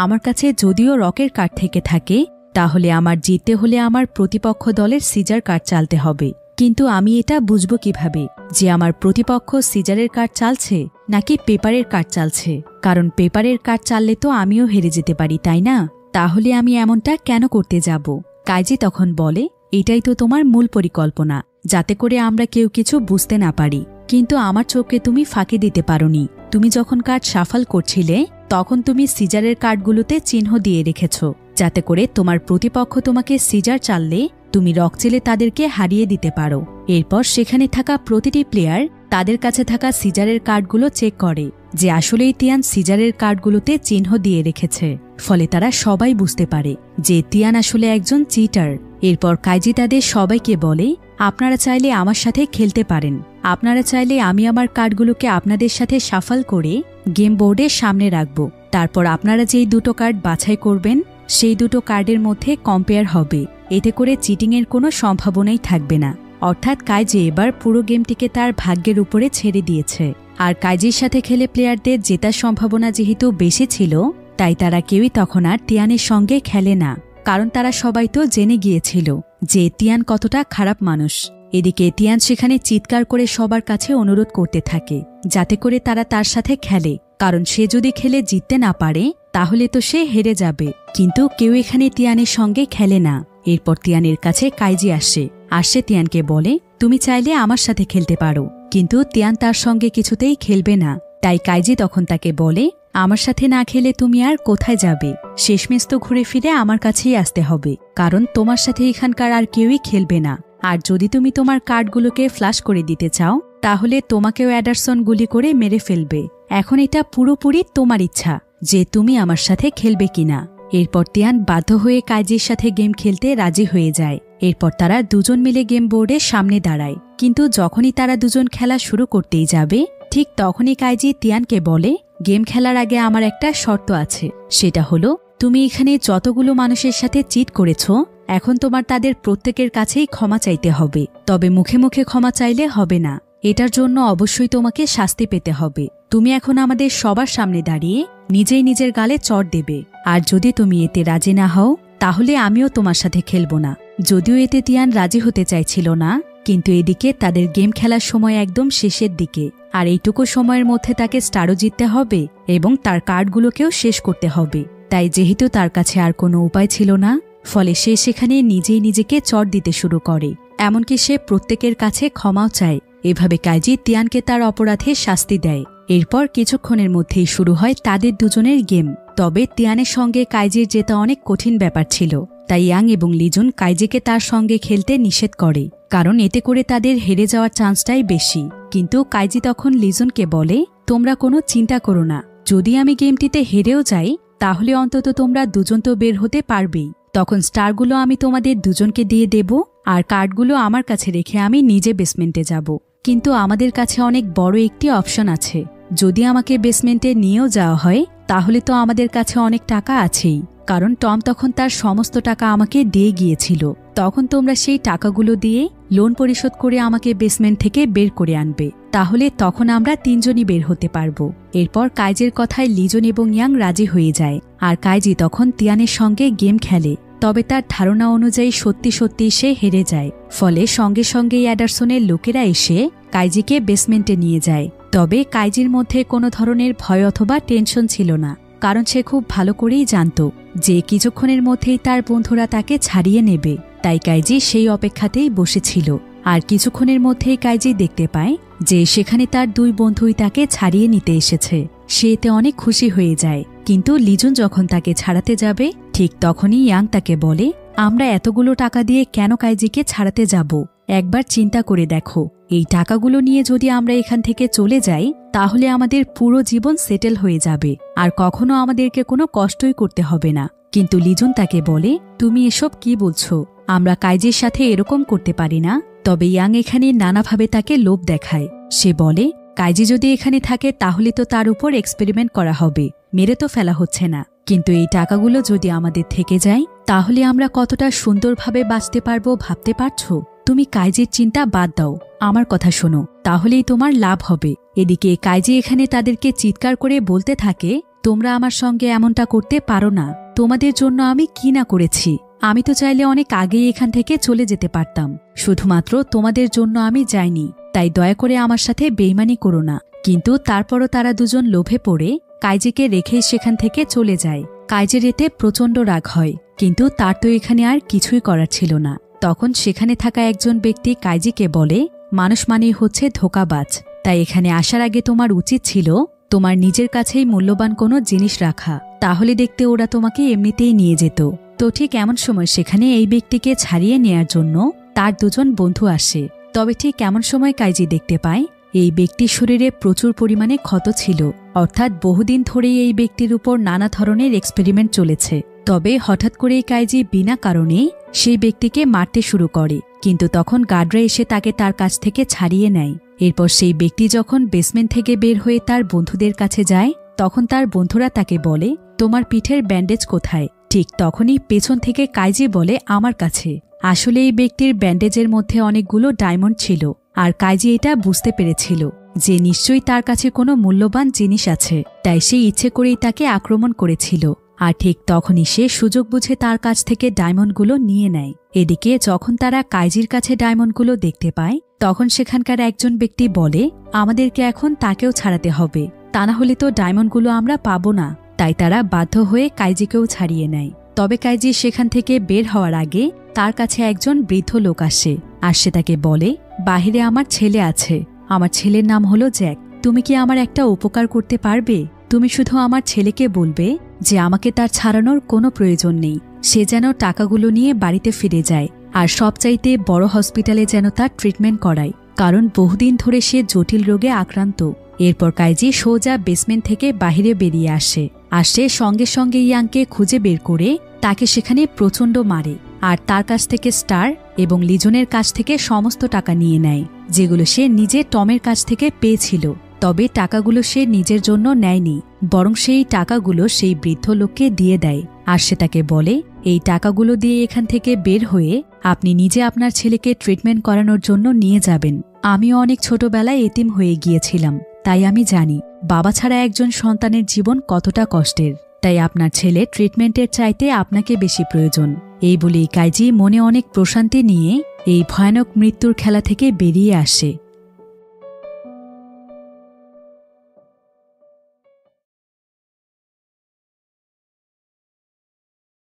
আমার কাছে যদিও রকের কার্ড থেকে থাকে তাহলে আমার জিততে হলে আমার প্রতিপক্ষ দলের সিজার কার্ড চালতে হবে। কিন্তু আমি এটা বুঝব কিভাবে যে আমার প্রতিপক্ষ সিজারের কার্ড চালছে নাকি পেপারের কার্ড চালছে? কারণ পেপারের কার্ড চাললে তো আমিও হেরে যেতে পারি, তাই না? তাহলে আমি এমনটা কেন করতে যাব? কাইজি তখন বলে, এটাই তো তোমার মূল পরিকল্পনা, যাতে করে আমরা কেউ কিছু বুঝতে না পারি। কিন্তু আমার চোখে তুমি ফাঁকি দিতে পারোনি। তুমি যখন কার্ড শাফল করছিলে তখন তুমি সিজারের কার্ডগুলোতে চিহ্ন দিয়ে রেখেছ, যাতে করে তোমার প্রতিপক্ষ তোমাকে সিজার চাললে তুমি রক চেলে তাদেরকে হারিয়ে দিতে পারো। এরপর সেখানে থাকা প্রতিটি প্লেয়ার তাদের কাছে থাকা সিজারের কার্ডগুলো চেক করে যে আসলেই তিয়ান সিজারের কার্ডগুলোতে চিহ্ন দিয়ে রেখেছে। ফলে তারা সবাই বুঝতে পারে যে তিয়ান আসলে একজন চিটার। এরপর কাইজি তাদের সবাইকে বলে, আপনারা চাইলে আমার সাথে খেলতে পারেন। আপনারা চাইলে আমি আমার কার্ডগুলোকে আপনাদের সাথে শাফল করে গেম বোর্ডের সামনে রাখব। তারপর আপনারা যেই দুটো কার্ড বাছাই করবেন সেই দুটো কার্ডের মধ্যে কম্পেয়ার হবে। এতে করে চিটিংয়ের কোনো সম্ভাবনাই থাকবে না। অর্থাৎ কাইজি এবার পুরো গেমটিকে তার ভাগ্যের উপরে ছেড়ে দিয়েছে। আর কাইজির সাথে খেলে প্লেয়ারদের জেতার সম্ভাবনা যেহেতু বেশি ছিল তাই তারা কেউই তখন আর তিয়ানের সঙ্গে খেলে না, কারণ তারা সবাই তো জেনে গিয়েছিল যে তিয়ান কতটা খারাপ মানুষ। এদিকে তিয়ান সেখানে চিৎকার করে সবার কাছে অনুরোধ করতে থাকে যাতে করে তারা তার সাথে খেলে, কারণ সে যদি খেলে জিততে না পারে তাহলে তো সে হেরে যাবে। কিন্তু কেউ এখানে তিয়ানের সঙ্গে খেলে না। এরপর তিয়ানের কাছে কাইজি আসে আর সে তিয়ানকে বলে, তুমি চাইলে আমার সাথে খেলতে পারো। কিন্তু তিয়ান তার সঙ্গে কিছুতেই খেলবে না। তাই কাইজি তখন তাকে বলে, আমার সাথে না খেলে তুমি আর কোথায় যাবে? শেষমেশ তো ঘুরে ফিরে আমার কাছেই আসতে হবে, কারণ তোমার সাথে এখানকার আর কেউই খেলবে না। আর যদি তুমি তোমার কার্ডগুলোকে ফ্লাশ করে দিতে চাও, তাহলে তোমাকেও অ্যাডারসন গুলি করে মেরে ফেলবে। এখন এটা পুরোপুরি তোমার ইচ্ছা যে তুমি আমার সাথে খেলবে কিনা। এরপর তিয়ান বাধ্য হয়ে কাইজির সাথে গেম খেলতে রাজি হয়ে যায়। এরপর তারা দুজন মিলে গেম বোর্ডের সামনে দাঁড়ায়। কিন্তু যখনই তারা দুজন খেলা শুরু করতেই যাবে, ঠিক তখনই কাইজি তিয়ানকে বলে, গেম খেলার আগে আমার একটা শর্ত আছে। সেটা হলো, তুমি এখানে যতগুলো মানুষের সাথে চিট করেছ, এখন তোমার তাদের প্রত্যেকের কাছেই ক্ষমা চাইতে হবে। তবে মুখে মুখে ক্ষমা চাইলে হবে না, এটার জন্য অবশ্যই তোমাকে শাস্তি পেতে হবে। তুমি এখন আমাদের সবার সামনে দাঁড়িয়ে নিজেই নিজের গালে চড় দেবে। আর যদি তুমি এতে রাজি না হও, তাহলে আমিও তোমার সাথে খেলব না। যদিও এতে তিয়ান রাজি হতে চাইছিল না, কিন্তু এদিকে তাদের গেম খেলার সময় একদম শেষের দিকে, আর এইটুকু সময়ের মধ্যে তাকে স্টারও জিততে হবে এবং তার কার্ডগুলোকেও শেষ করতে হবে। তাই যেহেতু তার কাছে আর কোনো উপায় ছিল না, ফলে সে সেখানে নিজেই নিজেকে চড় দিতে শুরু করে। এমনকি সে প্রত্যেকের কাছে ক্ষমাও চায়। এভাবে কাইজি তিয়ানকে তার অপরাধে শাস্তি দেয়। এরপর কিছুক্ষণের মধ্যেই শুরু হয় তাদের দুজনের গেম। তবে তিয়ানের সঙ্গে কাইজির জেতা অনেক কঠিন ব্যাপার ছিল। তাই ইয়াং এবং লিজুন কাইজিকে তার সঙ্গে খেলতে নিষেধ করে, কারণ এতে করে তাদের হেরে যাওয়ার চান্সটাই বেশি। কিন্তু কাইজি তখন লিজুনকে বলে, তোমরা কোনো চিন্তা করো না, যদি আমি গেমটিতে হেরেও যাই, তাহলে অন্তত তোমরা দুজন তো বের হতে পারবেই। তখন স্টারগুলো আমি তোমাদের দুজনকে দিয়ে দেব, আর কার্ডগুলো আমার কাছে রেখে আমি নিজে বেসমেন্টে যাব। কিন্তু আমাদের কাছে অনেক বড় একটি অপশন আছে। যদি আমাকে বেসমেন্টে নিয়েও যাওয়া হয়, তাহলে তো আমাদের কাছে অনেক টাকা আছেই, কারণ টম তখন তার সমস্ত টাকা আমাকে দিয়ে গিয়েছিল। তখন তোমরা সেই টাকাগুলো দিয়ে লোন পরিশোধ করে আমাকে বেসমেন্ট থেকে বের করে আনবে। তাহলে তখন আমরা তিনজনই বের হতে পারবো। এরপর কাইজের কথায় লিজন এবং ইয়াং রাজি হয়ে যায়, আর কাইজি তখন তিয়ানের সঙ্গে গেম খেলে। তবে তার ধারণা অনুযায়ী সত্যি সত্যি সে হেরে যায়। ফলে সঙ্গে সঙ্গেই অ্যাডারসনের লোকেরা এসে কাইজিকে বেসমেন্টে নিয়ে যায়। তবে কাইজির মধ্যে কোনো ধরনের ভয় অথবা টেনশন ছিল না, কারণ সে খুব ভালো করেই জানত যে কিছুক্ষণের মধ্যেই তার বন্ধুরা তাকে ছাড়িয়ে নেবে। তাই কাইজি সেই অপেক্ষাতেই বসেছিল। আর কিছুক্ষণের মধ্যেই কাইজি দেখতে পায় যে সেখানে তার দুই বন্ধুই তাকে ছাড়িয়ে নিতে এসেছে। সে এতে অনেক খুশি হয়ে যায়। কিন্তু লিজুন যখন তাকে ছাড়াতে যাবে, ঠিক তখনই ইয়াং তাকে বলে, আমরা এতগুলো টাকা দিয়ে কেন কাইজিকে ছাড়াতে যাব? একবার চিন্তা করে দেখো, এই টাকাগুলো নিয়ে যদি আমরা এখান থেকে চলে যাই, তাহলে আমাদের পুরো জীবন সেটেল হয়ে যাবে, আর কখনো আমাদেরকে কোনো কষ্টই করতে হবে না। কিন্তু লিজুন তাকে বলে, তুমি এসব কি বলছো? আমরা কাইজির সাথে এরকম করতে পারি না। তবে ইয়াং এখানে নানাভাবে তাকে লোভ দেখায়। সে বলে, কাইজি যদি এখানে থাকে তাহলে তো তার উপর এক্সপেরিমেন্ট করা হবে, মেরে তো ফেলা হচ্ছে না। কিন্তু এই টাকাগুলো যদি আমাদের থেকে যায়, তাহলে আমরা কতটা সুন্দরভাবে বাঁচতে পারবো ভাবতে পারছো? তুমি কাইজির চিন্তা বাদ দাও, আমার কথা শোনো, তাহলেই তোমার লাভ হবে। এদিকে কাইজি এখানে তাদেরকে চিৎকার করে বলতে থাকে, তোমরা আমার সঙ্গে এমনটা করতে পারো না। তোমাদের জন্য আমি কি না করেছি। আমি তো চাইলে অনেক আগেই এখান থেকে চলে যেতে পারতাম, শুধুমাত্র তোমাদের জন্য আমি যাইনি। তাই দয়া করে আমার সাথে বেইমানি করো না। কিন্তু তারপরও তারা দুজন লোভে পড়ে কাইজিকে রেখেই সেখান থেকে চলে যায়। কাইজির এতে প্রচণ্ড রাগ হয়, কিন্তু তার তো এখানে আর কিছুই করার ছিল না। তখন সেখানে থাকা একজন ব্যক্তি কাইজিকে বলে, মানুষ মানেই হচ্ছে ধোঁকাবাজ। তাই এখানে আসার আগে তোমার উচিত ছিল তোমার নিজের কাছেই মূল্যবান কোনো জিনিস রাখা, তাহলে দেখতে ওরা তোমাকে এমনিতেই নিয়ে যেত। তো ঠিক এমন সময় সেখানে এই ব্যক্তিকে ছাড়িয়ে নেয়ার জন্য তার দুজন বন্ধু আসে। তবে ঠিক এমন সময় কাইজি দেখতে পায় এই ব্যক্তির শরীরে প্রচুর পরিমাণে ক্ষত ছিল, অর্থাৎ বহুদিন ধরেই এই ব্যক্তির উপর নানা ধরনের এক্সপেরিমেন্ট চলেছে। তবে হঠাৎ করেই কাইজি বিনা কারণেই সেই ব্যক্তিকে মারতে শুরু করে, কিন্তু তখন গার্ডরা এসে তাকে তার কাছ থেকে ছাড়িয়ে নেয়। এরপর সেই ব্যক্তি যখন বেসমেন্ট থেকে বের হয়ে তার বন্ধুদের কাছে যায়, তখন তার বন্ধুরা তাকে বলে, তোমার পিঠের ব্যান্ডেজ কোথায়? ঠিক তখনই পেছন থেকে কাইজি বলে, আমার কাছে। আসলে এই ব্যক্তির ব্যান্ডেজের মধ্যে অনেকগুলো ডায়মন্ড ছিল, আর কাইজি এটা বুঝতে পেরেছিল যে নিশ্চয়ই তার কাছে কোনো মূল্যবান জিনিস আছে। তাই সে ইচ্ছে করেই তাকে আক্রমণ করেছিল। আর ঠিক তখনই সে সুযোগ বুঝে তার কাছ থেকে ডায়মন্ডগুলো নিয়ে নেয়। এদিকে যখন তারা কাইজির কাছে ডায়মন্ডগুলো দেখতে পায়, তখন সেখানকার একজন ব্যক্তি বলে, আমাদেরকে এখন তাকেও ছাড়াতে হবে, তা না হলে তো ডায়মন্ডগুলো আমরা পাবো না। তাই তারা বাধ্য হয়ে কাইজিকেও ছাড়িয়ে নেয়। তবে কাইজি সেখান থেকে বের হওয়ার আগে তার কাছে একজন বৃদ্ধ লোক আসে, আর সে তাকে বলে, বাহিরে আমার ছেলে আছে, আমার ছেলের নাম হলো জ্যাক। তুমি কি আমার একটা উপকার করতে পারবে? তুমি শুধু আমার ছেলেকে বলবে যে আমাকে তার ছাড়ানোর কোনো প্রয়োজন নেই, সে যেন টাকাগুলো নিয়ে বাড়িতে ফিরে যায়, আর সবচাইতে বড় হসপিটালে যেন তার ট্রিটমেন্ট করায়, কারণ বহুদিন ধরে সে জটিল রোগে আক্রান্ত। এরপর কাইজি সোজা বেসমেন্ট থেকে বাহিরে বেরিয়ে আসে, আর সে সঙ্গে সঙ্গে ইয়াংকে খুঁজে বের করে তাকে সেখানে প্রচণ্ড মারে, আর তার কাছ থেকে স্টার এবং লিজনের কাছ থেকে সমস্ত টাকা নিয়ে নেয়, যেগুলো সে নিজে টমের কাছ থেকে পেয়েছিল। তবে টাকাগুলো সে নিজের জন্য নেয়নি, বরং সেই টাকাগুলো সেই বৃদ্ধ লোককে দিয়ে দেয়, আর সে তাকে বলে, এই টাকাগুলো দিয়ে এখান থেকে বের হয়ে আপনি নিজে আপনার ছেলেকে ট্রিটমেন্ট করানোর জন্য নিয়ে যাবেন। আমিও অনেক ছোটবেলায় এতিম হয়ে গিয়েছিলাম, তাই আমি জানি বাবা ছাড়া একজন সন্তানের জীবন কতটা কষ্টের। তাই আপনার ছেলে ট্রিটমেন্টের চাইতে আপনাকে বেশি প্রয়োজন। এই বলেই কাইজি মনে অনেক প্রশান্তি নিয়ে এই ভয়ানক মৃত্যুর খেলা থেকে বেরিয়ে আসে।